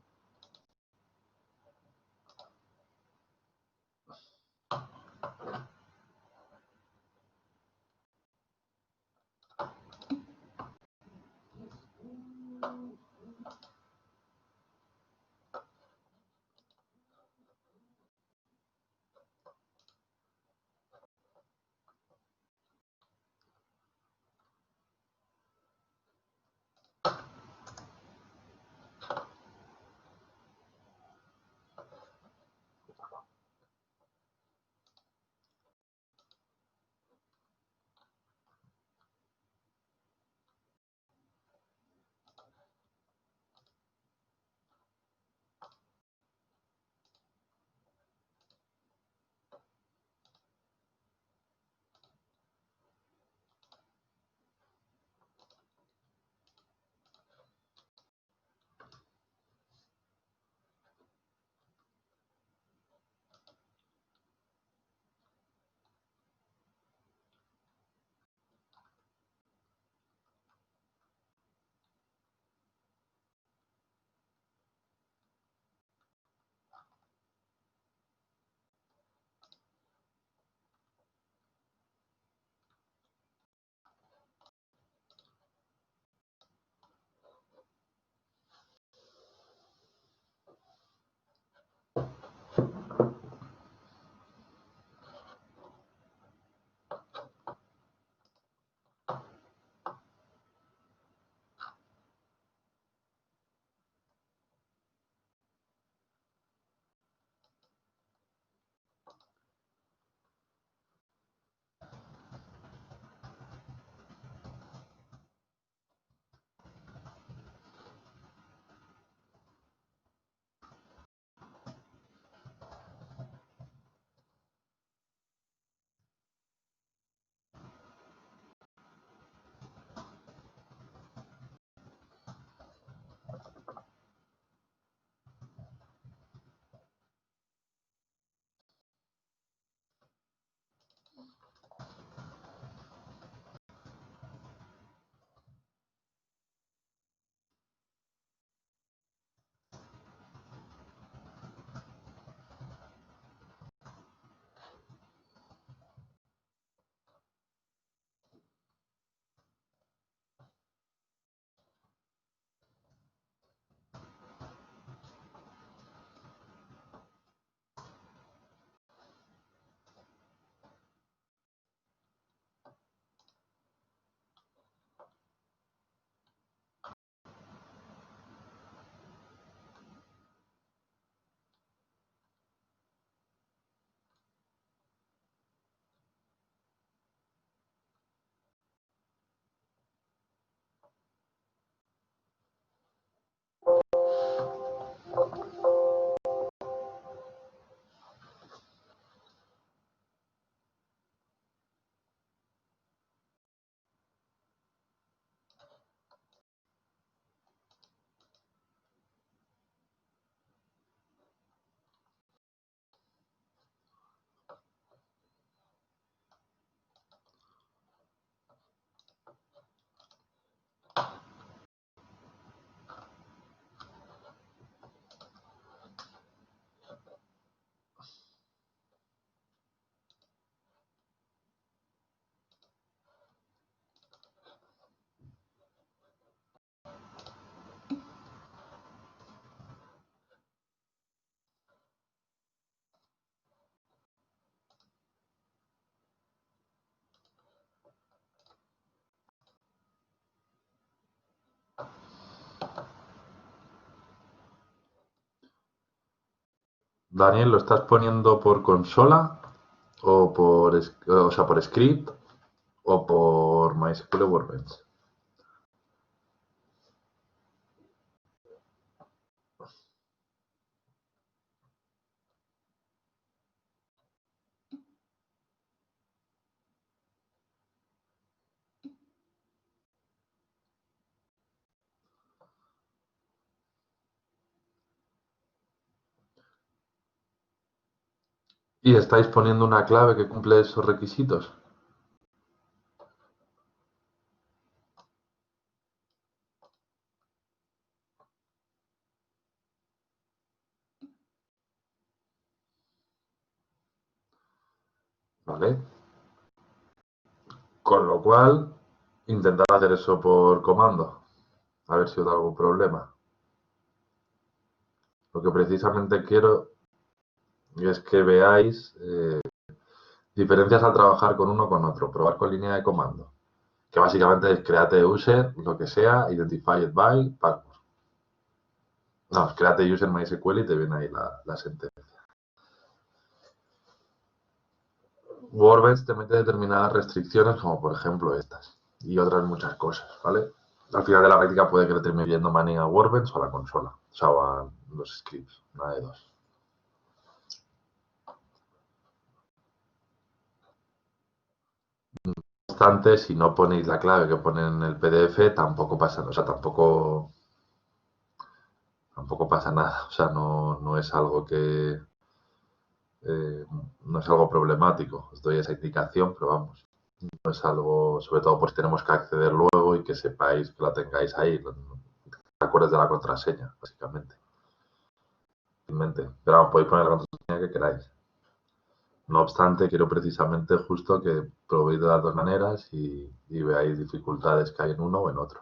Daniel, ¿lo estás poniendo por consola o o sea, por script o por MySQL Workbench? ¿Y estáis poniendo una clave que cumple esos requisitos? ¿Vale? Con lo cual, intentad hacer eso por comando, a ver si os da algún problema. Lo que precisamente quiero es que veáis diferencias al trabajar con uno o con otro, probar con línea de comando, que básicamente es create user, lo que sea, identified by, password. No, create user MySQL y te viene ahí la sentencia. Workbench te mete determinadas restricciones, como por ejemplo estas, y otras muchas cosas, ¿vale? Al final de la práctica puede que le termine viendo manning a Workbench o a la consola, o sea, o a los scripts, una de dos. No obstante, si no ponéis la clave que pone en el PDF, tampoco pasa, o sea, tampoco pasa nada, o sea, no es algo que, eh, no es algo problemático, os doy esa indicación, pero vamos, no es algo, sobre todo pues tenemos que acceder luego y que sepáis que la tengáis ahí, te acuerdes de la contraseña, básicamente. Pero vamos, podéis poner la contraseña que queráis. No obstante, quiero precisamente justo que probéis de las dos maneras y veáis dificultades que hay en uno o en otro.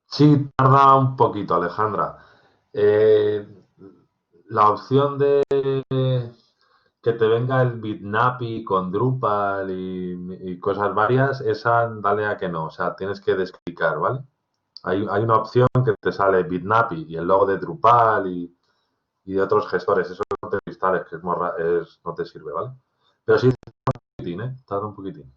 Sí, tarda un poquito, Alejandra. Eh, la opción de que te venga el Bitnapi con Drupal y cosas varias, esa dale a que no, o sea, tienes que desclicar, ¿vale? Hay una opción que te sale Bitnapi y el logo de Drupal y de otros gestores, eso no te lo instales, que no te sirve, ¿vale? Pero sí, tarda un poquitín, ¿eh? Tarda un poquitín.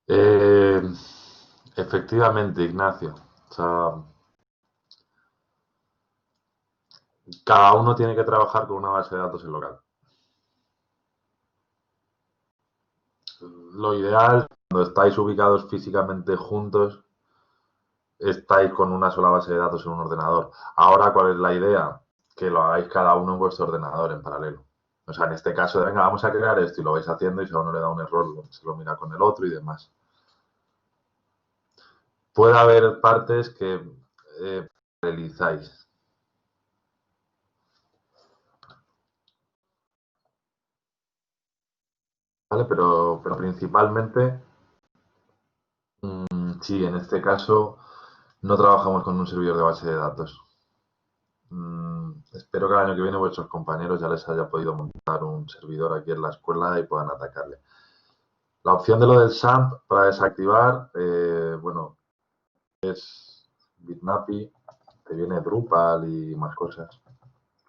Eh, efectivamente, Ignacio. O sea, cada uno tiene que trabajar con una base de datos en local. Lo ideal, cuando estáis ubicados físicamente juntos, estáis con una sola base de datos en un ordenador. Ahora, ¿cuál es la idea? Que lo hagáis cada uno en vuestro ordenador en paralelo. O sea, en este caso, venga, vamos a crear esto y lo vais haciendo y si a uno le da un error, se lo mira con el otro y demás. Puede haber partes que realizáis, ¿vale? Pero principalmente, sí, en este caso no trabajamos con un servidor de base de datos. Espero que el año que viene vuestros compañeros ya les haya podido montar un servidor aquí en la escuela y puedan atacarle. La opción de lo del SAMP para desactivar, bueno, es Bitnapi, te viene Drupal y más cosas.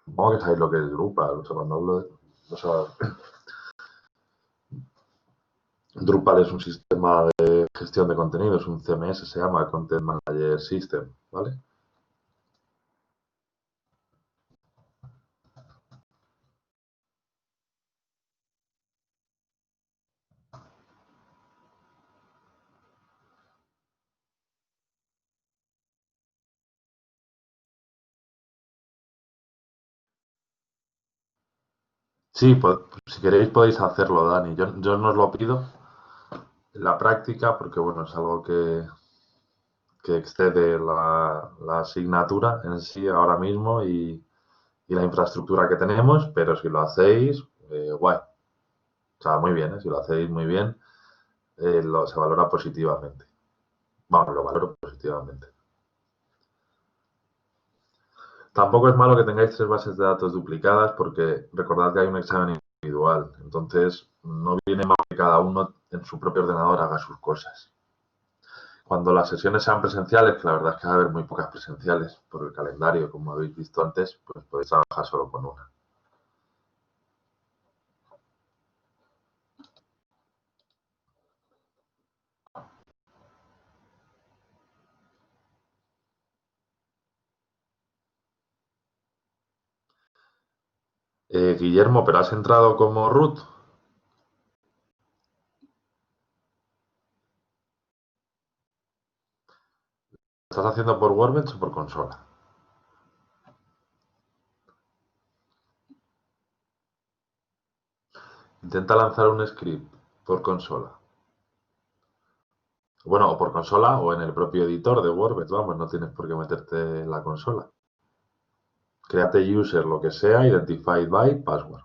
Supongo que sabéis lo que es Drupal, o sea, cuando hablo de... O sea, Drupal es un sistema de gestión de contenidos, un CMS se llama, Content Manager System, ¿vale? Sí, pues, si queréis podéis hacerlo, Dani. Yo no os lo pido en la práctica porque, bueno, es algo que excede la asignatura en sí ahora mismo y la infraestructura que tenemos, pero si lo hacéis, guay. O sea, muy bien, ¿eh? Si lo hacéis muy bien, se valora positivamente. Vamos, lo valoro positivamente. Tampoco es malo que tengáis tres bases de datos duplicadas porque recordad que hay un examen individual. Entonces, no viene mal que cada uno en su propio ordenador haga sus cosas. Cuando las sesiones sean presenciales, que la verdad es que va a haber muy pocas presenciales por el calendario, como habéis visto antes, pues podéis trabajar solo con una. Guillermo, ¿pero has entrado como root? ¿Estás haciendo por Workbench o por consola? Intenta lanzar un script por consola. Bueno, o por consola o en el propio editor de Workbench, vamos, no tienes por qué meterte en la consola. Créate user, lo que sea, identified by password.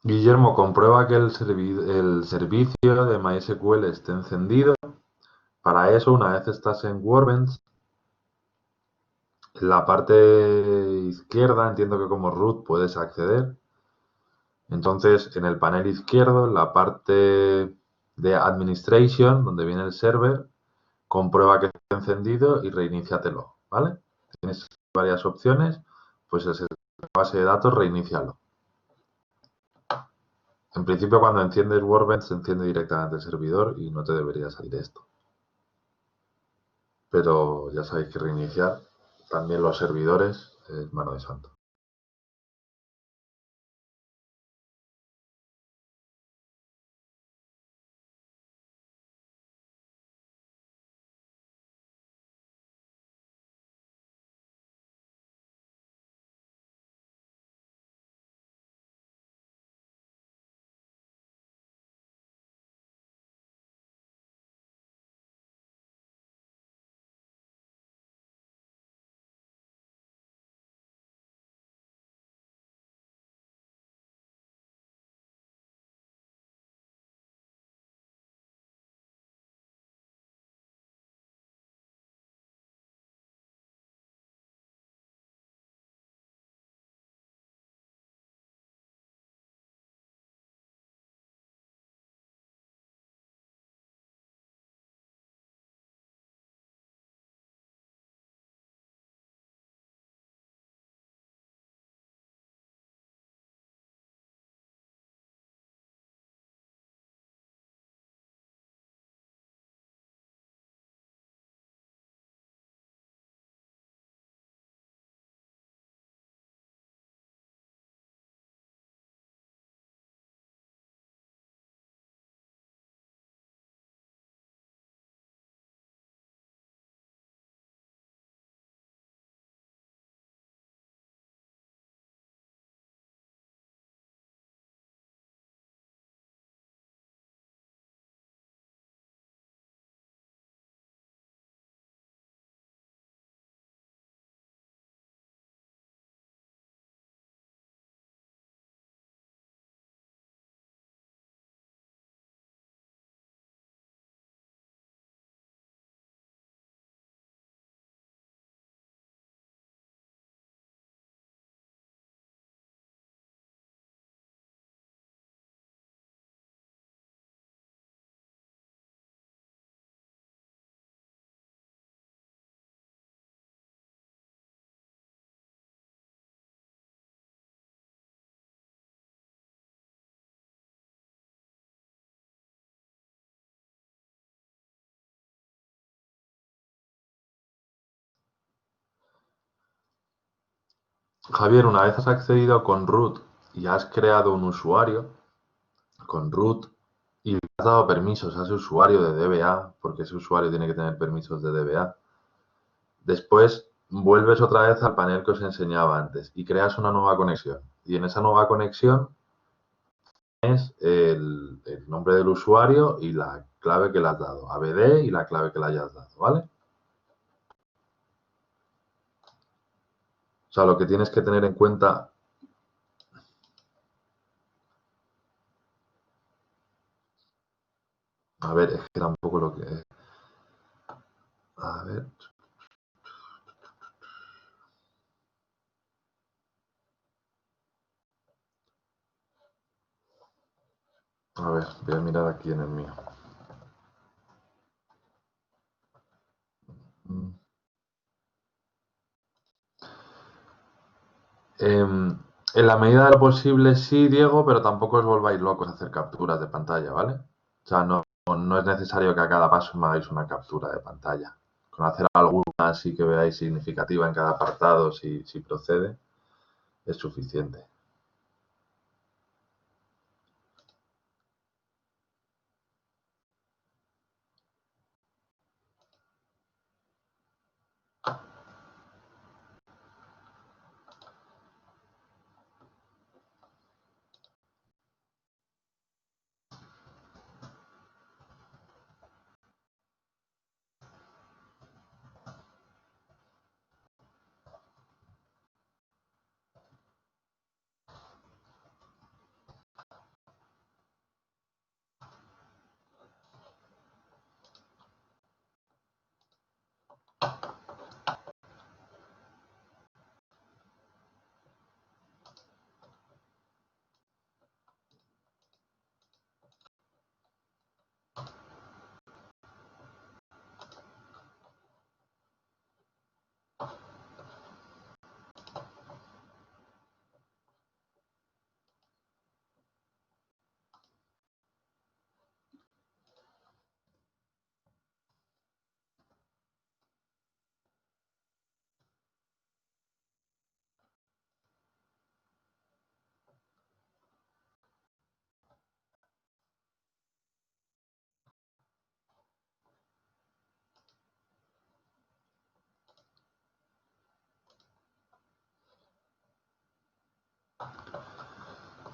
Guillermo, comprueba que el servicio de MySQL esté encendido. Para eso, una vez estás en Workbench, en la parte izquierda, entiendo que como root puedes acceder. Entonces, en el panel izquierdo, en la parte de Administration, donde viene el server, comprueba que esté encendido y reiníciatelo, ¿vale? Tienes varias opciones, pues es la base de datos, reinícialo. En principio, cuando enciendes Workbench, se enciende directamente el servidor y no te debería salir esto. Pero ya sabéis que reiniciar también los servidores es mano de santo. Javier, una vez has accedido con root y has creado un usuario con root y le has dado permisos a ese usuario de DBA, porque ese usuario tiene que tener permisos de DBA, después vuelves otra vez al panel que os enseñaba antes y creas una nueva conexión. Y en esa nueva conexión es el nombre del usuario y la clave que le has dado, ABD y la clave que le hayas dado, ¿vale? O sea, lo que tienes que tener en cuenta. A ver, es que tampoco lo que. A ver. A ver, voy a mirar aquí en el mío. Mm. En la medida de lo posible sí, Diego, pero tampoco os volváis locos a hacer capturas de pantalla, ¿vale? O sea, no es necesario que a cada paso me hagáis una captura de pantalla. Con hacer alguna así que veáis significativa en cada apartado, si procede, es suficiente.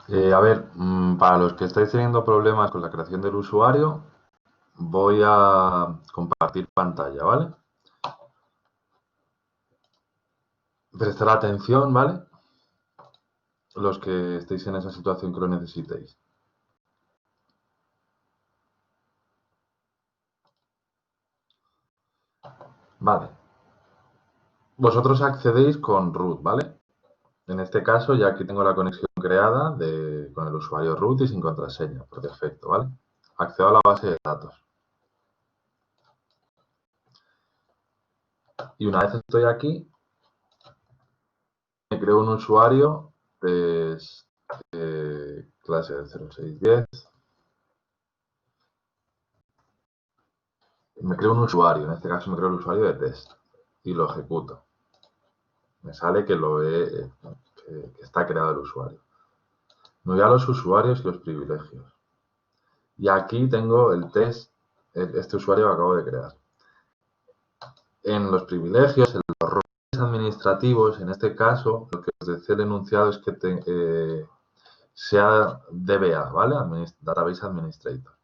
A ver, para los que estáis teniendo problemas con la creación del usuario, voy a compartir pantalla, ¿vale? Prestar atención, ¿vale? Los que estéis en esa situación que lo necesitéis. Vale. Vosotros accedéis con root, ¿vale? En este caso, ya aquí tengo la conexión creada con el usuario root y sin contraseña, por defecto, ¿vale? Accedo a la base de datos. Y una vez estoy aquí, me creo un usuario de clase del 0610. Me creo un usuario, en este caso me creo el usuario de test y lo ejecuto. Me sale que está creado el usuario. Me voy a los usuarios y los privilegios. Y aquí tengo el test, este usuario que acabo de crear. En los privilegios, en los roles administrativos, en este caso, lo que os decía el enunciado es que sea DBA, ¿vale? Database Administrator.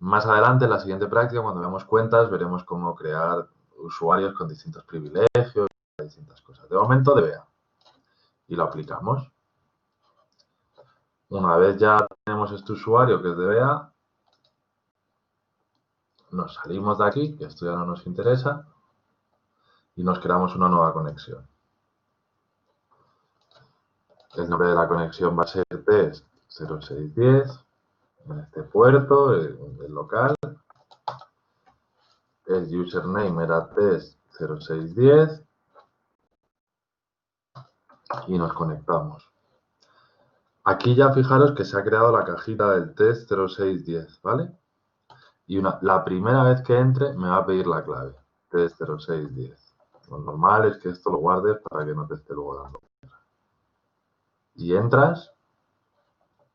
Más adelante, en la siguiente práctica, cuando veamos cuentas, veremos cómo crear usuarios con distintos privilegios, distintas cosas. De momento, DBA. Y lo aplicamos. Una vez ya tenemos este usuario que es DBA, nos salimos de aquí, que esto ya no nos interesa, y nos creamos una nueva conexión. El nombre de la conexión va a ser test 0610, en este puerto, el local. El username era test 0610 y nos conectamos. Aquí ya fijaros que se ha creado la cajita del test 0610, ¿vale? Y la primera vez que entre me va a pedir la clave, test 0610. Lo normal es que esto lo guardes para que no te esté luego dando. Y entras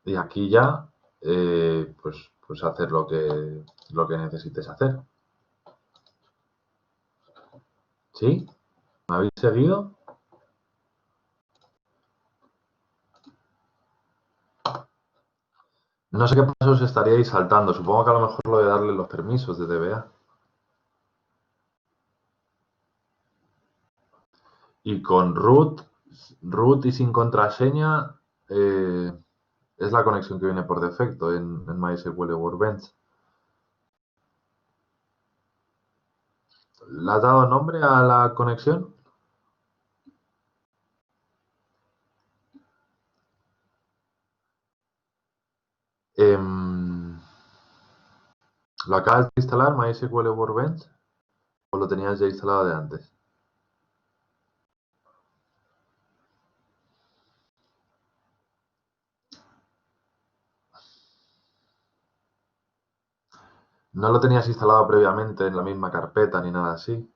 y aquí ya pues hacer lo que necesites hacer. ¿Sí? ¿Me habéis seguido? No sé qué pasos estaríais saltando. Supongo que a lo mejor lo de darle los permisos de DBA. Y con root y sin contraseña es la conexión que viene por defecto en MySQL Workbench. ¿Le has dado nombre a la conexión? ¿Lo acabas de instalar MySQL Workbench o lo tenías ya instalado de antes? ¿No lo tenías instalado previamente en la misma carpeta ni nada así?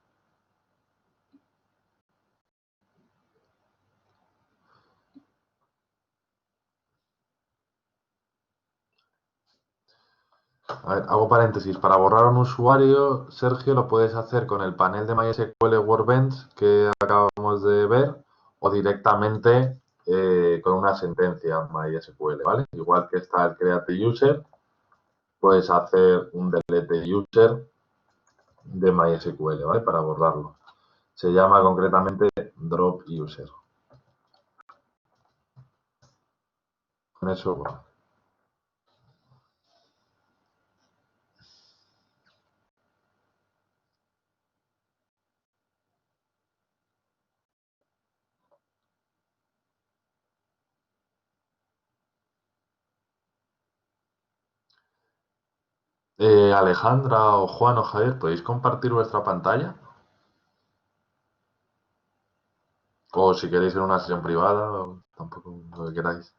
A ver, hago paréntesis. Para borrar un usuario, Sergio, lo puedes hacer con el panel de MySQL Workbench que acabamos de ver o directamente con una sentencia MySQL, ¿vale? Igual que está el create user, puedes hacer un delete user de MySQL, ¿vale? Para borrarlo. Se llama concretamente drop user. Con eso, bueno. Alejandra o Juan o Javier, ¿podéis compartir vuestra pantalla? O si queréis en una sesión privada, o tampoco lo que queráis.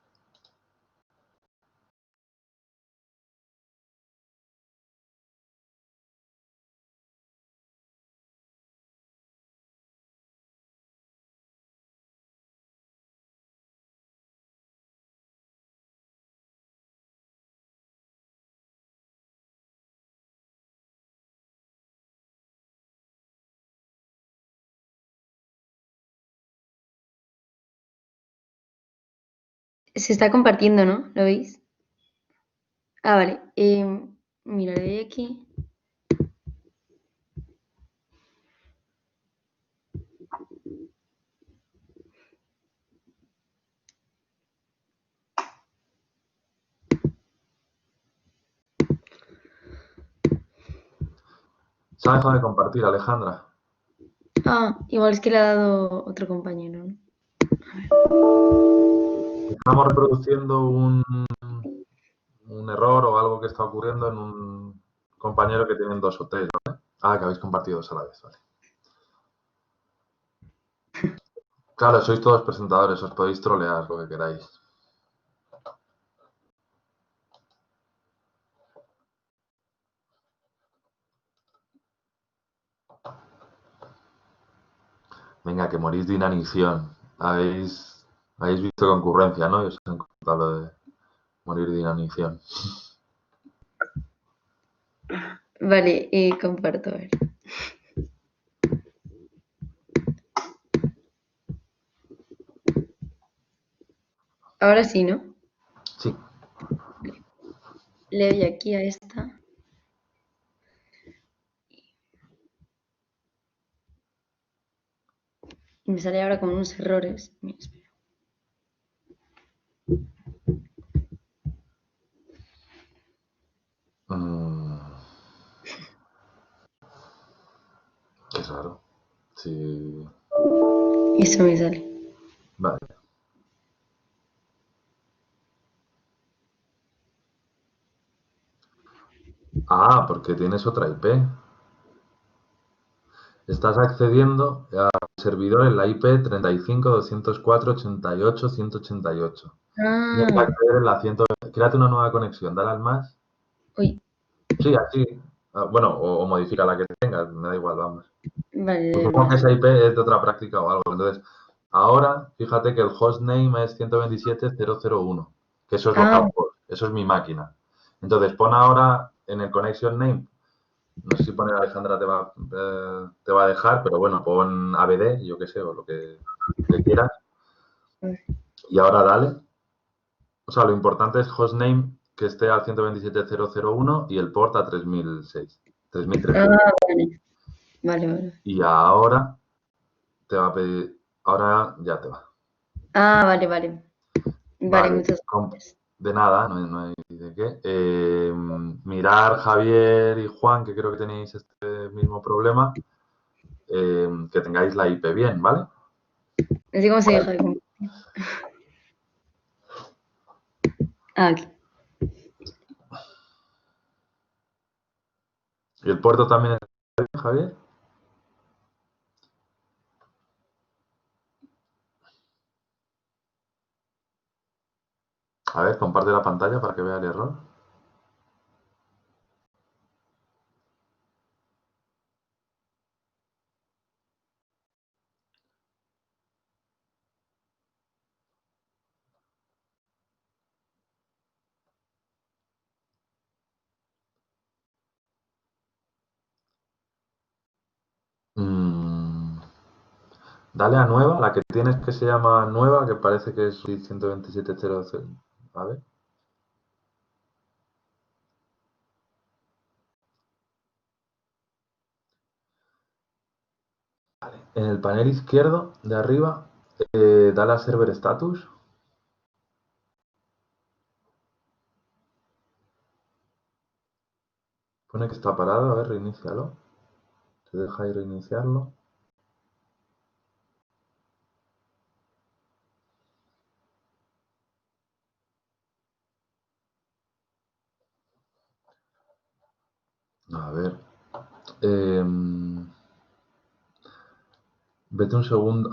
Se está compartiendo, ¿no? ¿Lo veis? Ah, vale. Miraré aquí. Se ha dejado de compartir, Alejandra. Ah, igual es que le ha dado otro compañero, ¿no? Estamos reproduciendo un error o algo que está ocurriendo en un compañero que tienen dos o tres, ¿vale? Ah, que habéis compartido dos a la vez, vale. Claro, sois todos presentadores, os podéis trolear lo que queráis. Venga, que morís de inanición. Habéis visto concurrencia, ¿no? Y os han contado lo de morir de inanición. Vale, comparto, a ver. Ahora sí, ¿no? Sí. Le doy aquí a esta. Y me sale ahora como unos errores. Mira, espera. Mm, qué raro. Sí. Eso me sale. Vale. Ah, porque tienes otra IP. Estás accediendo al servidor en la IP 35.204.88.188. Tienes que Ah, acceder en la 100. Créate una nueva conexión, dale al más. uy. Sí, así. Ah, bueno, o modifica la que tengas, me da igual, vamos. Vale, Pues doy supongo que más. esa IP es de otra práctica o algo. Entonces, ahora, fíjate que el hostname es 127.001, que eso es Ah, localhost, eso es mi máquina. Entonces, pon ahora en el connection name, no sé si poner Alejandra te va a dejar, pero bueno, pon ABD, yo qué sé, o lo que quieras. a ver. Y ahora dale. O sea, lo importante es hostname que esté al 127.001 y el port a 3006, Ah, 3300. vale. Vale, vale. Y ahora te va a pedir, ahora ya te va. Ah, vale, vale. Vale, Vale, muchas gracias. de nada, no hay de qué. Mirar Javier y Juan, que creo que tenéis este mismo problema, que tengáis la IP bien, ¿vale? Así como se deja de compartir. Ah, aquí. ¿Y el puerto también está bien, Javier? A ver, comparte la pantalla para que vea el error. Mm, dale a nueva, la que tienes que se llama nueva, que parece que es 127.00. A ver. En el panel izquierdo de arriba, dale a Server Status. Pone que está parado, a ver, reinícialo. ¿Te deja ahí reiniciarlo? A ver. Vete un segundo.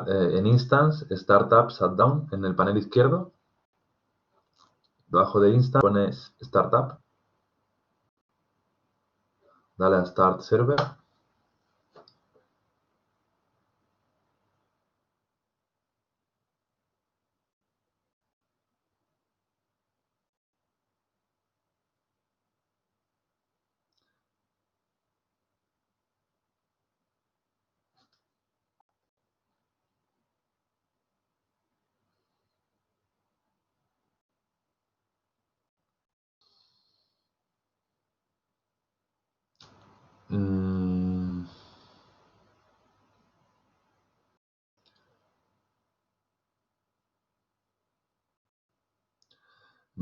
En Instance, Startup Shutdown, en el panel izquierdo. Debajo de Instance pones Startup. Dale a Start Server. Mm,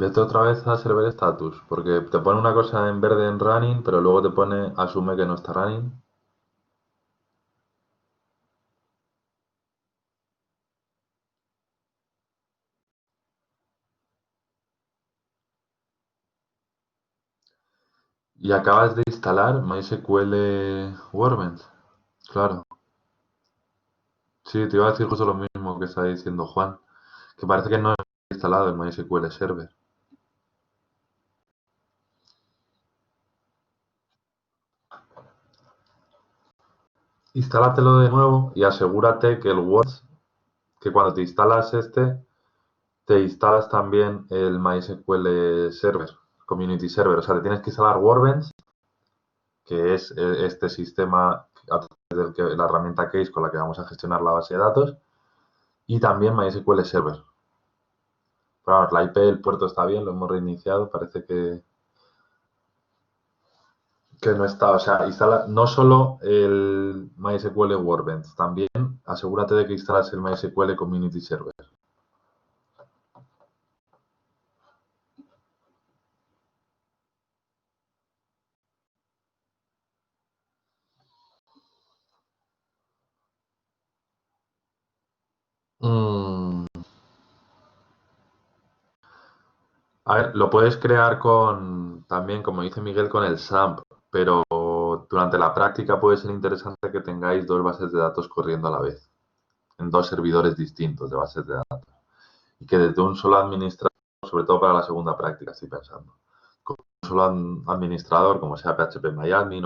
Vete otra vez a server status, porque te pone una cosa en verde en running, pero luego te pone asume que no está running. Y acabas de instalar MySQL Workbench. Claro. Sí, te iba a decir justo lo mismo que está diciendo Juan, que parece que no está instalado el MySQL Server. Instálatelo de nuevo y asegúrate que el Word, que cuando te instalas te instalas también el MySQL Server, Community Server. O sea, te tienes que instalar Workbench, que es este sistema a través del que la herramienta Case con la que vamos a gestionar la base de datos, y también MySQL Server. Pero vamos, la IP del puerto está bien, lo hemos reiniciado, parece que no está. O sea, instala no solo el MySQL Workbench, también asegúrate de que instalas el MySQL Community Server. Mm, A ver, lo puedes crear también, como dice Miguel, con el SAMP, pero durante la práctica puede ser interesante que tengáis dos bases de datos corriendo a la vez, en dos servidores distintos de bases de datos. Y que desde un solo administrador, sobre todo para la segunda práctica, estoy pensando, con un solo administrador, como sea PHP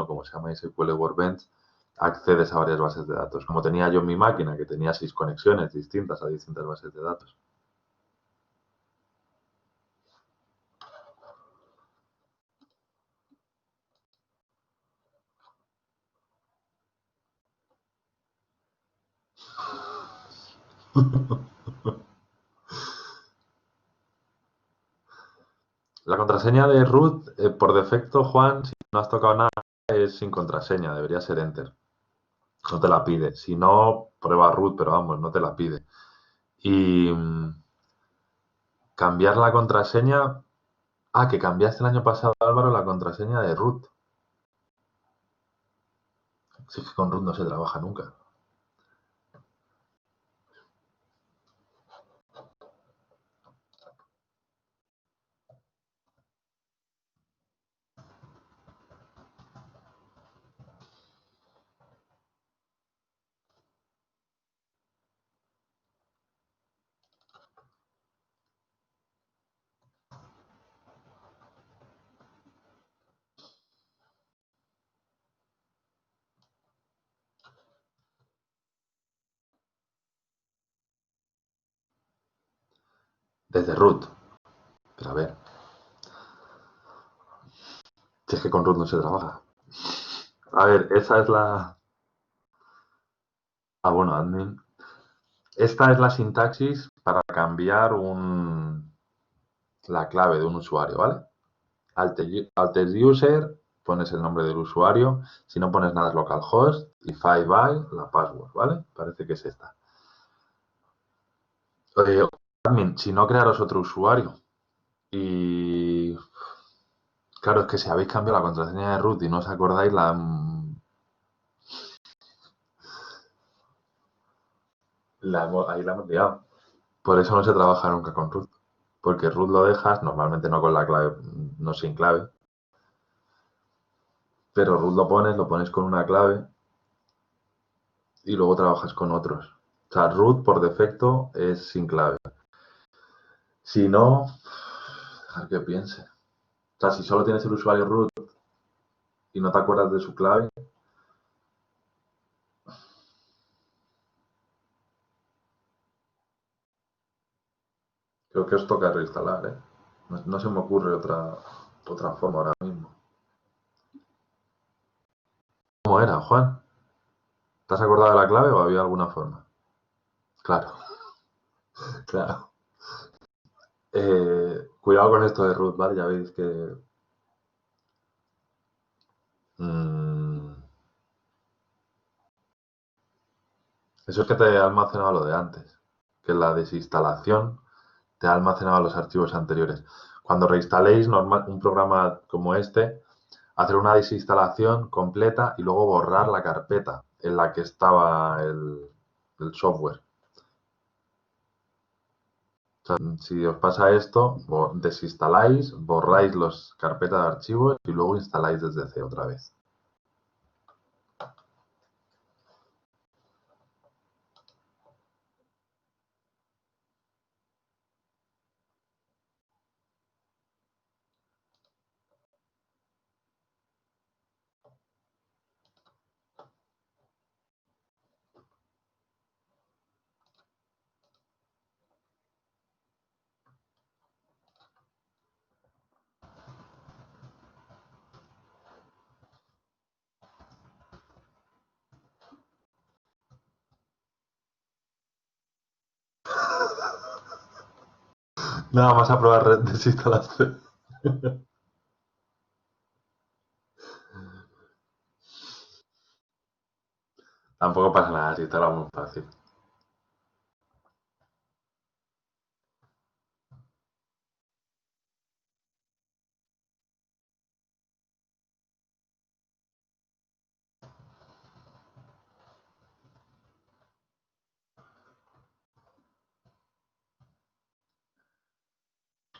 o como sea MySQL Workbench, accedes a varias bases de datos. Como tenía yo en mi máquina, que tenía 6 conexiones distintas a distintas bases de datos. La contraseña de root, por defecto, Juan, si no has tocado nada, es sin contraseña, debería ser enter. No te la pide. Si no, prueba root, pero vamos, no te la pide. Y cambiar la contraseña. Ah, que cambiaste el año pasado, Álvaro, la contraseña de root. Si es que con root no se trabaja nunca. Desde root. Pero a ver, si es que con root no se trabaja. A ver, esa es la. Ah, bueno, admin. Esta es la sintaxis para cambiar la clave de un usuario, ¿vale? Alter user, pones el nombre del usuario, si no pones nada es localhost y 5by la password, ¿vale? Parece que es esta. Admin, si no crearos otro usuario y claro, es que si habéis cambiado la contraseña de root y no os acordáis, ahí la hemos liado. Por eso no se trabaja nunca con root, porque root lo dejas, normalmente no con la clave, no sin clave, pero root lo pones con una clave y luego trabajas con otros. O sea, root por defecto es sin clave. Si no, dejar que piense. O sea, si solo tienes el usuario root y no te acuerdas de su clave, creo que os toca reinstalar, ¿eh? No se me ocurre otra forma ahora mismo. ¿Cómo era, Juan? ¿Te has acordado de la clave o había alguna forma? Claro, claro. Cuidado con esto de root, ¿vale? Ya veis que... Eso es que te ha almacenado lo de antes, que la desinstalación te ha almacenado los archivos anteriores. Cuando reinstaléis un programa como este, hacer una desinstalación completa y luego borrar la carpeta en la que estaba el software. O sea, si os pasa esto, desinstaláis, borráis las carpetas de archivos y luego instaláis desde cero otra vez. Nada más a probar desinstalación. Tampoco pasa nada, si está muy fácil.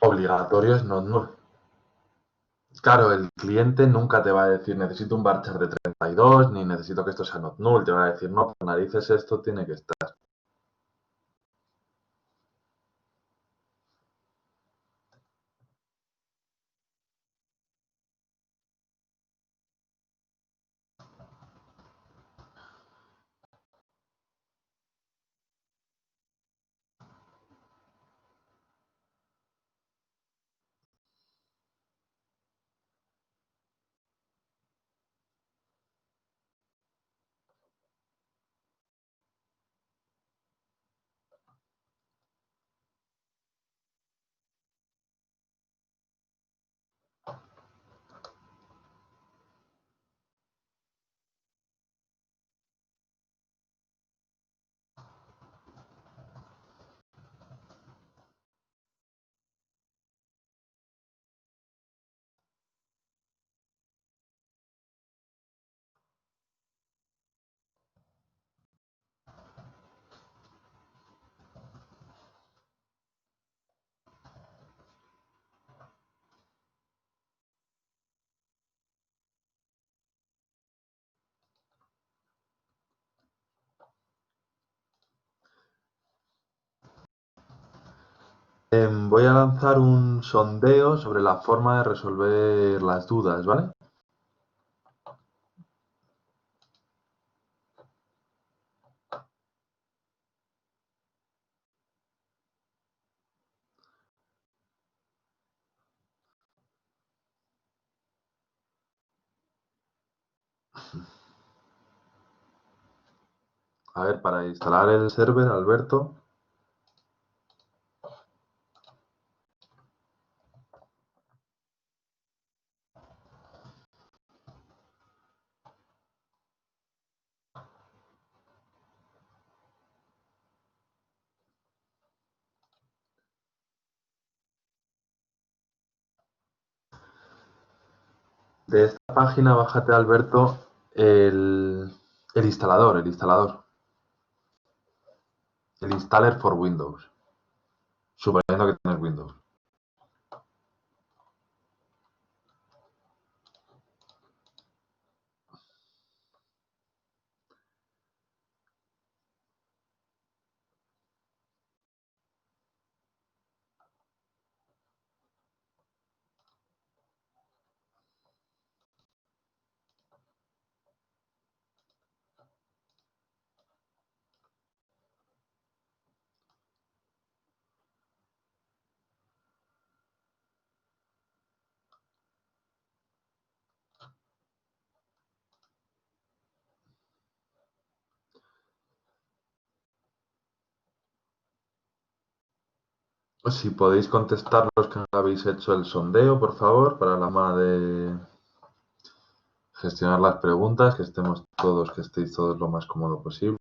Obligatorio es not null. Claro, el cliente nunca te va a decir necesito un varchar de 32 ni necesito que esto sea not null. Te va a decir no, por narices esto tiene que estar. Voy a lanzar un sondeo sobre la forma de resolver las dudas, ¿vale? A ver, para instalar el server, Alberto, de esta página bájate, Alberto, el instalador, el installer for Windows, suponiendo que tienes Windows. Si podéis contestar los que no habéis hecho el sondeo, por favor, para la forma de gestionar las preguntas, que estéis todos lo más cómodo posible.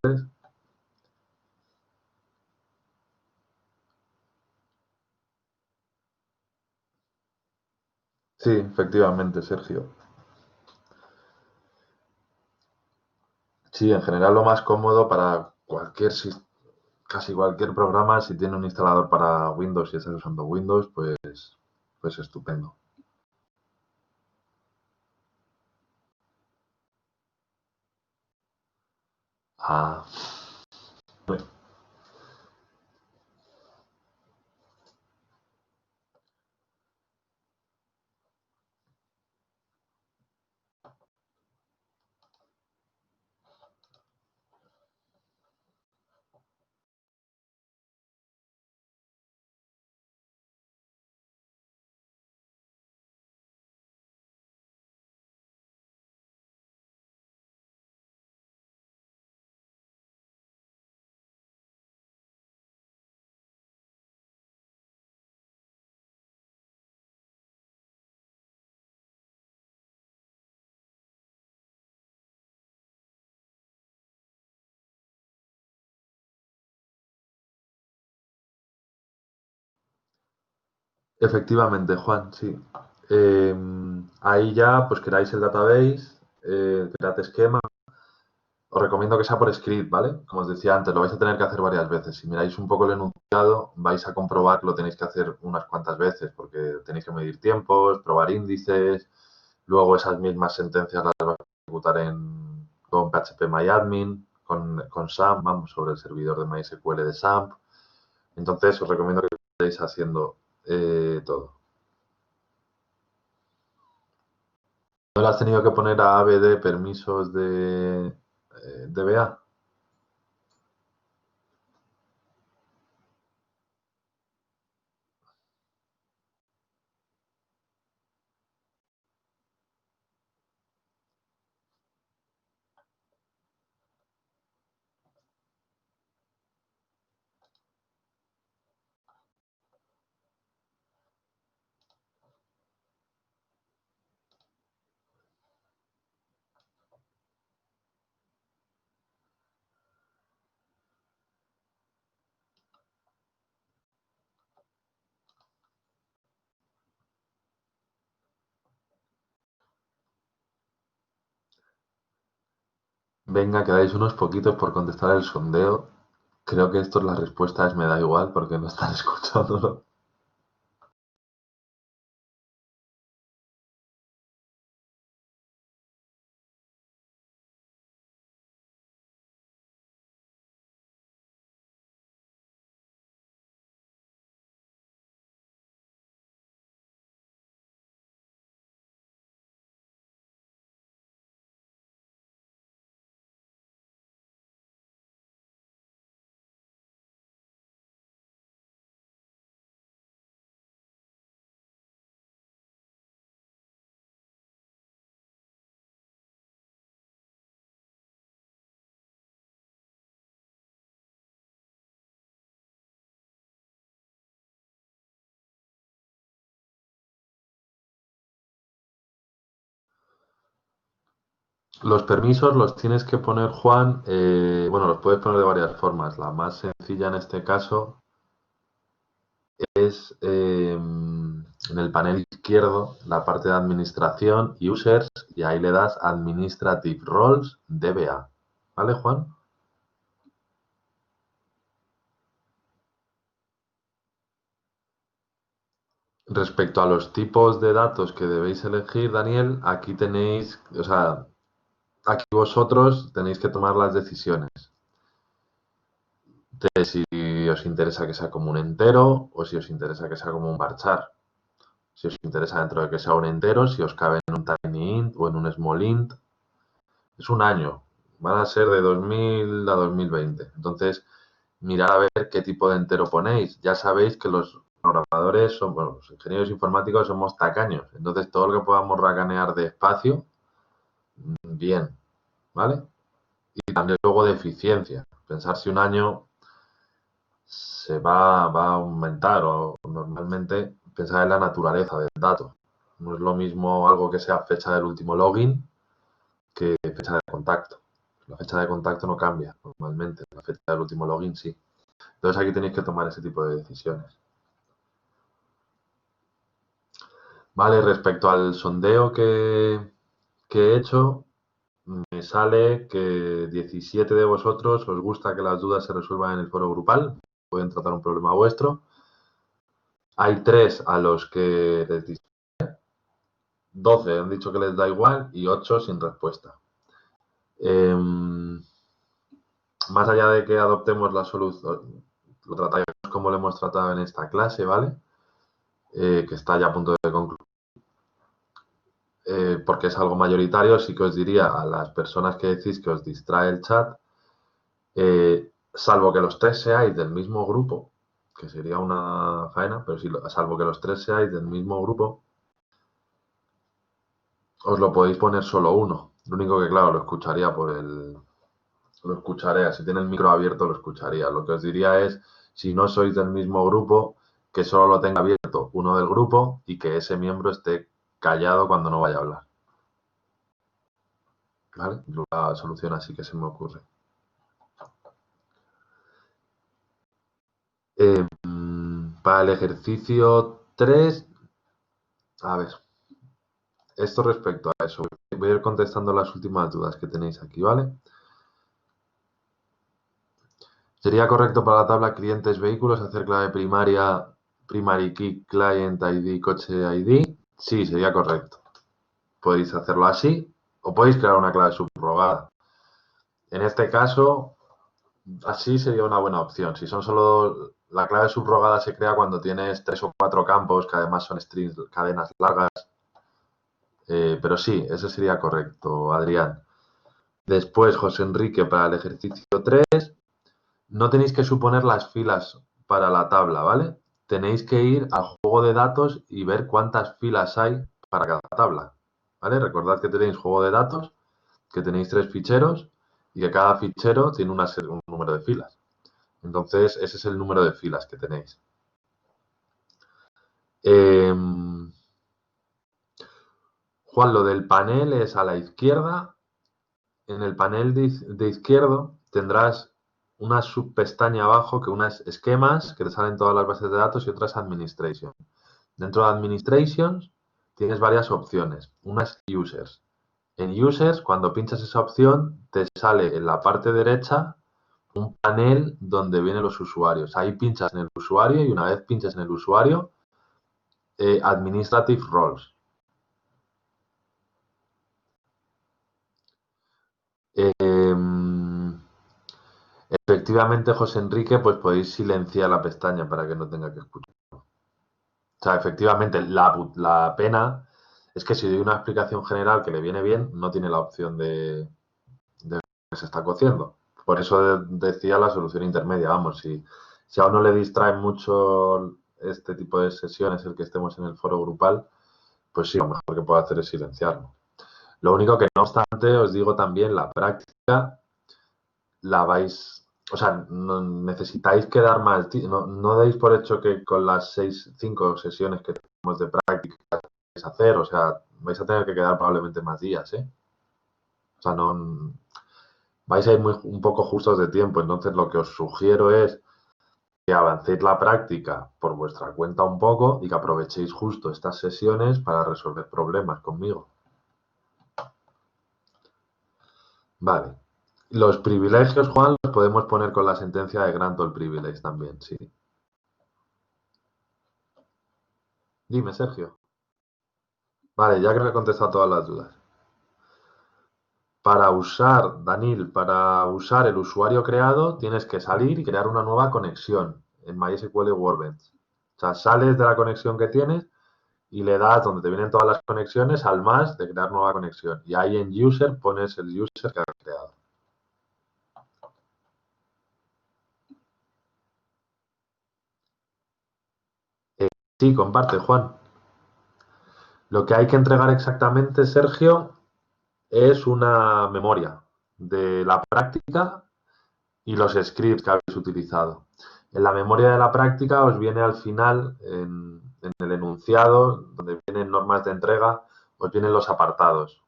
Sí, efectivamente, Sergio. Sí, en general lo más cómodo para casi cualquier programa, si tiene un instalador para Windows y estás usando Windows, pues estupendo. Ah, efectivamente, Juan, sí. Ahí ya, pues creáis el database, cread esquema. Os recomiendo que sea por script, ¿vale? Como os decía antes, lo vais a tener que hacer varias veces. Si miráis un poco el enunciado, vais a comprobar que lo tenéis que hacer unas cuantas veces, porque tenéis que medir tiempos, probar índices, luego esas mismas sentencias las vais a ejecutar con PHP con SAMP, vamos, sobre el servidor de MySQL de SAMP. Entonces, os recomiendo que estéis haciendo todo. ¿No le has tenido que poner a ABD permisos de DBA? Venga, quedáis unos poquitos por contestar el sondeo. Creo que esto es la respuesta, es me da igual porque no están escuchándolo. Los permisos los tienes que poner, Juan, bueno, los puedes poner de varias formas. La más sencilla en este caso es en el panel izquierdo, la parte de administración, users, y ahí le das administrative roles DBA. ¿Vale, Juan? Respecto a los tipos de datos que debéis elegir, Daniel, aquí tenéis, o sea, aquí vosotros tenéis que tomar las decisiones de si os interesa que sea como un entero o si os interesa que sea como un varchar. Si os interesa dentro de que sea un entero, si os cabe en un tiny int o en un small int. Es un año, van a ser de 2000 a 2020. Entonces, mirar a ver qué tipo de entero ponéis. Ya sabéis que los programadores, bueno, los ingenieros informáticos somos tacaños. Entonces, todo lo que podamos racanear de espacio, bien, ¿vale? Y también luego de eficiencia. Pensar si un año va a aumentar o normalmente pensar en la naturaleza del dato. No es lo mismo algo que sea fecha del último login que fecha de contacto. La fecha de contacto no cambia normalmente, la fecha del último login sí. Entonces aquí tenéis que tomar ese tipo de decisiones. Vale, respecto al sondeo que he hecho, me sale que 17 de vosotros os gusta que las dudas se resuelvan en el foro grupal, pueden tratar un problema vuestro. Hay 3 a los que les 12 han dicho que les da igual y 8 sin respuesta. Más allá de que adoptemos la solución, lo trataremos como lo hemos tratado en esta clase, ¿vale? Que está ya a punto de concluir. Porque es algo mayoritario, sí que os diría a las personas que decís que os distrae el chat, salvo que los 3 seáis del mismo grupo, que sería una faena, pero si, salvo que los 3 seáis del mismo grupo, os lo podéis poner solo uno. Lo único que, claro, lo escucharía lo escucharé, si tiene el micro abierto lo escucharía. Lo que os diría es, si no sois del mismo grupo, que solo lo tenga abierto uno del grupo y que ese miembro esté callado cuando no vaya a hablar. ¿Vale? La solución así que se me ocurre. Para el ejercicio 3, a ver, esto respecto a eso, voy a ir contestando las últimas dudas que tenéis aquí, ¿vale? ¿Sería correcto para la tabla clientes vehículos hacer clave primaria, primary key, client ID, coche ID? Sí, sería correcto. Podéis hacerlo así o podéis crear una clave subrogada. En este caso, así sería una buena opción. Si son solo la clave subrogada se crea cuando tienes 3 o 4 campos, que además son strings, cadenas largas. Pero sí, ese sería correcto, Adrián. Después, José Enrique, para el ejercicio 3, no tenéis que suponer las filas para la tabla, ¿vale? Tenéis que ir al juego de datos y ver cuántas filas hay para cada tabla, ¿vale? Recordad que tenéis juego de datos, que tenéis 3 ficheros y que cada fichero tiene un número de filas. Entonces, ese es el número de filas que tenéis. Juan, lo del panel es a la izquierda. En el panel de izquierdo tendrás una subpestaña abajo que unas esquemas, que te salen todas las bases de datos, y otras administration. Dentro de administrations tienes varias opciones. Una es users. En users, cuando pinchas esa opción, te sale en la parte derecha un panel donde vienen los usuarios. Ahí pinchas en el usuario y una vez pinchas en el usuario, administrative roles. Efectivamente, José Enrique, pues podéis silenciar la pestaña para que no tenga que escuchar. O sea, efectivamente, la pena es que si doy una explicación general que le viene bien, no tiene la opción de que se está cociendo. Por eso decía la solución intermedia. Vamos, si a uno le distrae mucho este tipo de sesiones, el que estemos en el foro grupal, pues sí, lo mejor que puedo hacer es silenciarlo. Lo único que, no obstante, os digo también, la práctica la vais, o sea, no, necesitáis quedar más, no deis por hecho que con las 5 sesiones que tenemos de práctica vais a hacer, o sea, vais a tener que quedar probablemente más días, ¿eh? O sea, no, vais a ir un poco justos de tiempo, entonces lo que os sugiero es que avancéis la práctica por vuestra cuenta un poco y que aprovechéis justo estas sesiones para resolver problemas conmigo. Vale. Los privilegios, Juan, los podemos poner con la sentencia de grant all privilege también, sí. Dime, Sergio. Vale, ya creo que he contestado todas las dudas. Para usar, Daniel, para usar el usuario creado, tienes que salir y crear una nueva conexión en MySQL Workbench. O sea, sales de la conexión que tienes y le das donde te vienen todas las conexiones al más de crear nueva conexión. Y ahí en user pones el user que has creado. Sí, comparte, Juan. Lo que hay que entregar exactamente, Sergio, es una memoria de la práctica y los scripts que habéis utilizado. En la memoria de la práctica os viene al final, en el enunciado, donde vienen normas de entrega, os vienen los apartados.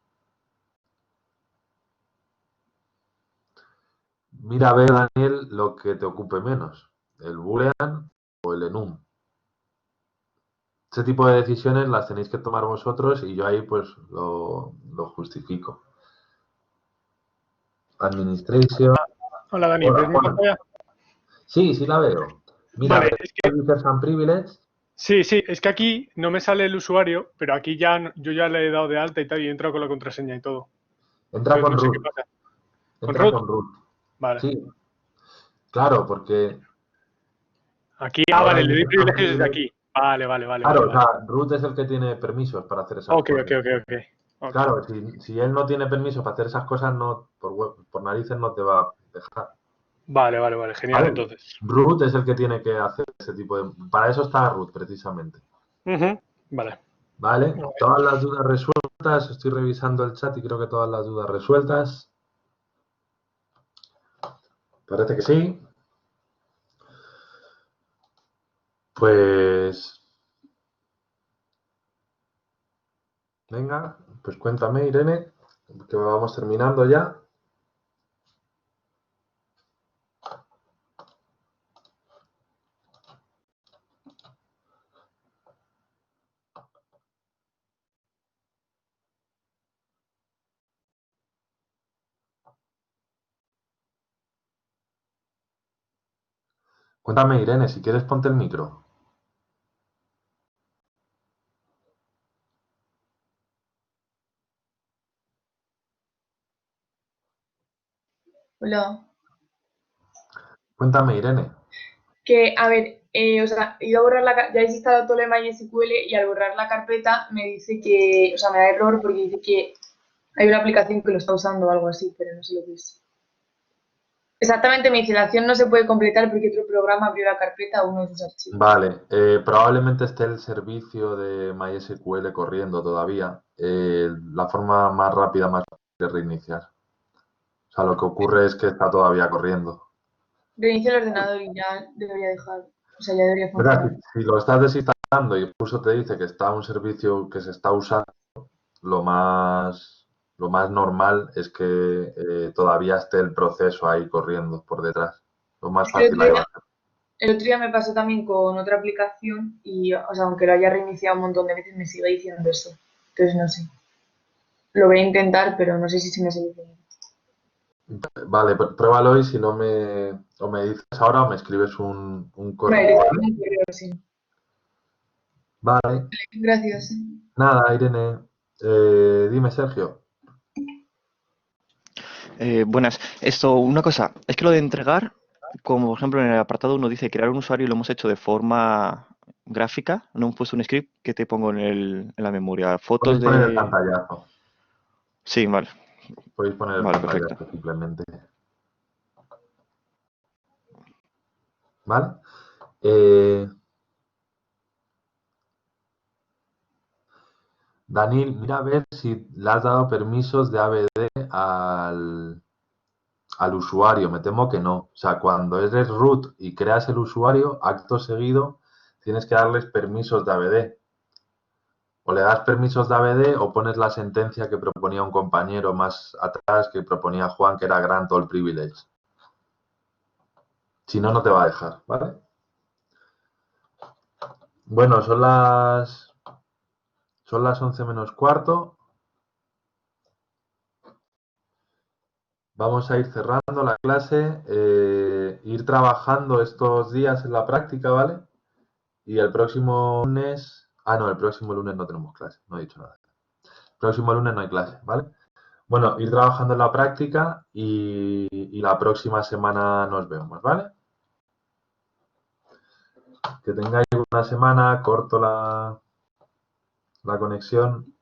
Mira a ver, Daniel, lo que te ocupe menos, el boolean o el enum. ese tipo de decisiones las tenéis que tomar vosotros y yo ahí pues lo justifico. Administration. Hola, Dani, Hola, ¿ves mi Juan. pantalla? Sí, sí la veo. Mira, Vale, es que Users and Privileges. sí, es que aquí no me sale el usuario, pero aquí ya yo ya le he dado de alta y tal y he entrado con la contraseña y todo. Entra Entonces con no sé qué root. pasa. ¿Con Entra root? con root. Vale. Sí, claro, porque Aquí, ahora vale, le el doy Users and privilegios desde Privileges. aquí. Vale. Claro, o sea, root es el que tiene permisos para hacer esas Ok. cosas. Ok. Claro, si él no tiene permiso para hacer esas cosas, no, por narices no te va a dejar. Vale, genial, ¿Vale? entonces. Root es el que tiene que hacer ese tipo de... Para eso está root, precisamente. Vale. ¿Vale? Todas las dudas resueltas. Estoy revisando el chat y creo que todas las dudas resueltas. Parece que sí. Pues... Venga, pues cuéntame, Irene, que vamos terminando ya. Cuéntame, Irene, si quieres ponte el micro. Hola. Cuéntame, Irene. Que, a ver, o sea, he ido a borrar ya he instalado todo el MySQL y al borrar la carpeta me dice que, o sea, me da error porque dice que hay una aplicación que lo está usando o algo así, pero no sé lo que es. Exactamente, me dice, la acción no se puede completar porque otro programa abrió la carpeta o uno de sus archivos. Vale, probablemente esté el servicio de MySQL corriendo todavía. La forma más rápida, más fácil es reiniciar. O sea, lo que ocurre es que está todavía corriendo. Reinicio el ordenador y ya debería dejar, o sea, ya debería ¿Verdad? funcionar. Si lo estás desinstalando y incluso te dice que está un servicio que se está usando, lo más normal es que todavía esté el proceso ahí corriendo por detrás. Lo más Es que fácil ahí va a ser. el otro día me pasó también con otra aplicación y, o sea, aunque lo haya reiniciado un montón de veces, me sigue diciendo eso. Entonces, no sé. Lo voy a intentar, pero no sé si se me soluciona. Vale, pruébalo y si no o me dices ahora o me escribes un correo. Vale, ¿Vale? un correo, sí. Vale. Gracias. Nada, Irene. Dime, Sergio. Buenas. Una cosa, es que lo de entregar, como por ejemplo en el apartado 1 dice crear un usuario y lo hemos hecho de forma gráfica, no hemos puesto un script que te pongo en la memoria. Fotos Podéis poner el de... pantallazo. Sí, vale, Podéis poner el vale, perfecto. pantallazo simplemente. ¿Vale? Daniel, mira a ver si le has dado permisos de ABD al usuario. Me temo que no. O sea, cuando eres root y creas el usuario, acto seguido tienes que darles permisos de ABD. O le das permisos de ABD o pones la sentencia que proponía un compañero más atrás, que proponía Juan, que era grant all privilege. Si no, no te va a dejar, ¿vale? Bueno, son las 11 menos cuarto. Vamos a ir cerrando la clase, ir trabajando estos días en la práctica, ¿vale? Y el próximo lunes... Ah, no, el próximo lunes no tenemos clase, no he dicho nada. El próximo lunes no hay clase, ¿vale? Bueno, ir trabajando en la práctica y la próxima semana nos vemos, ¿vale? Que tengáis una semana, corto la conexión.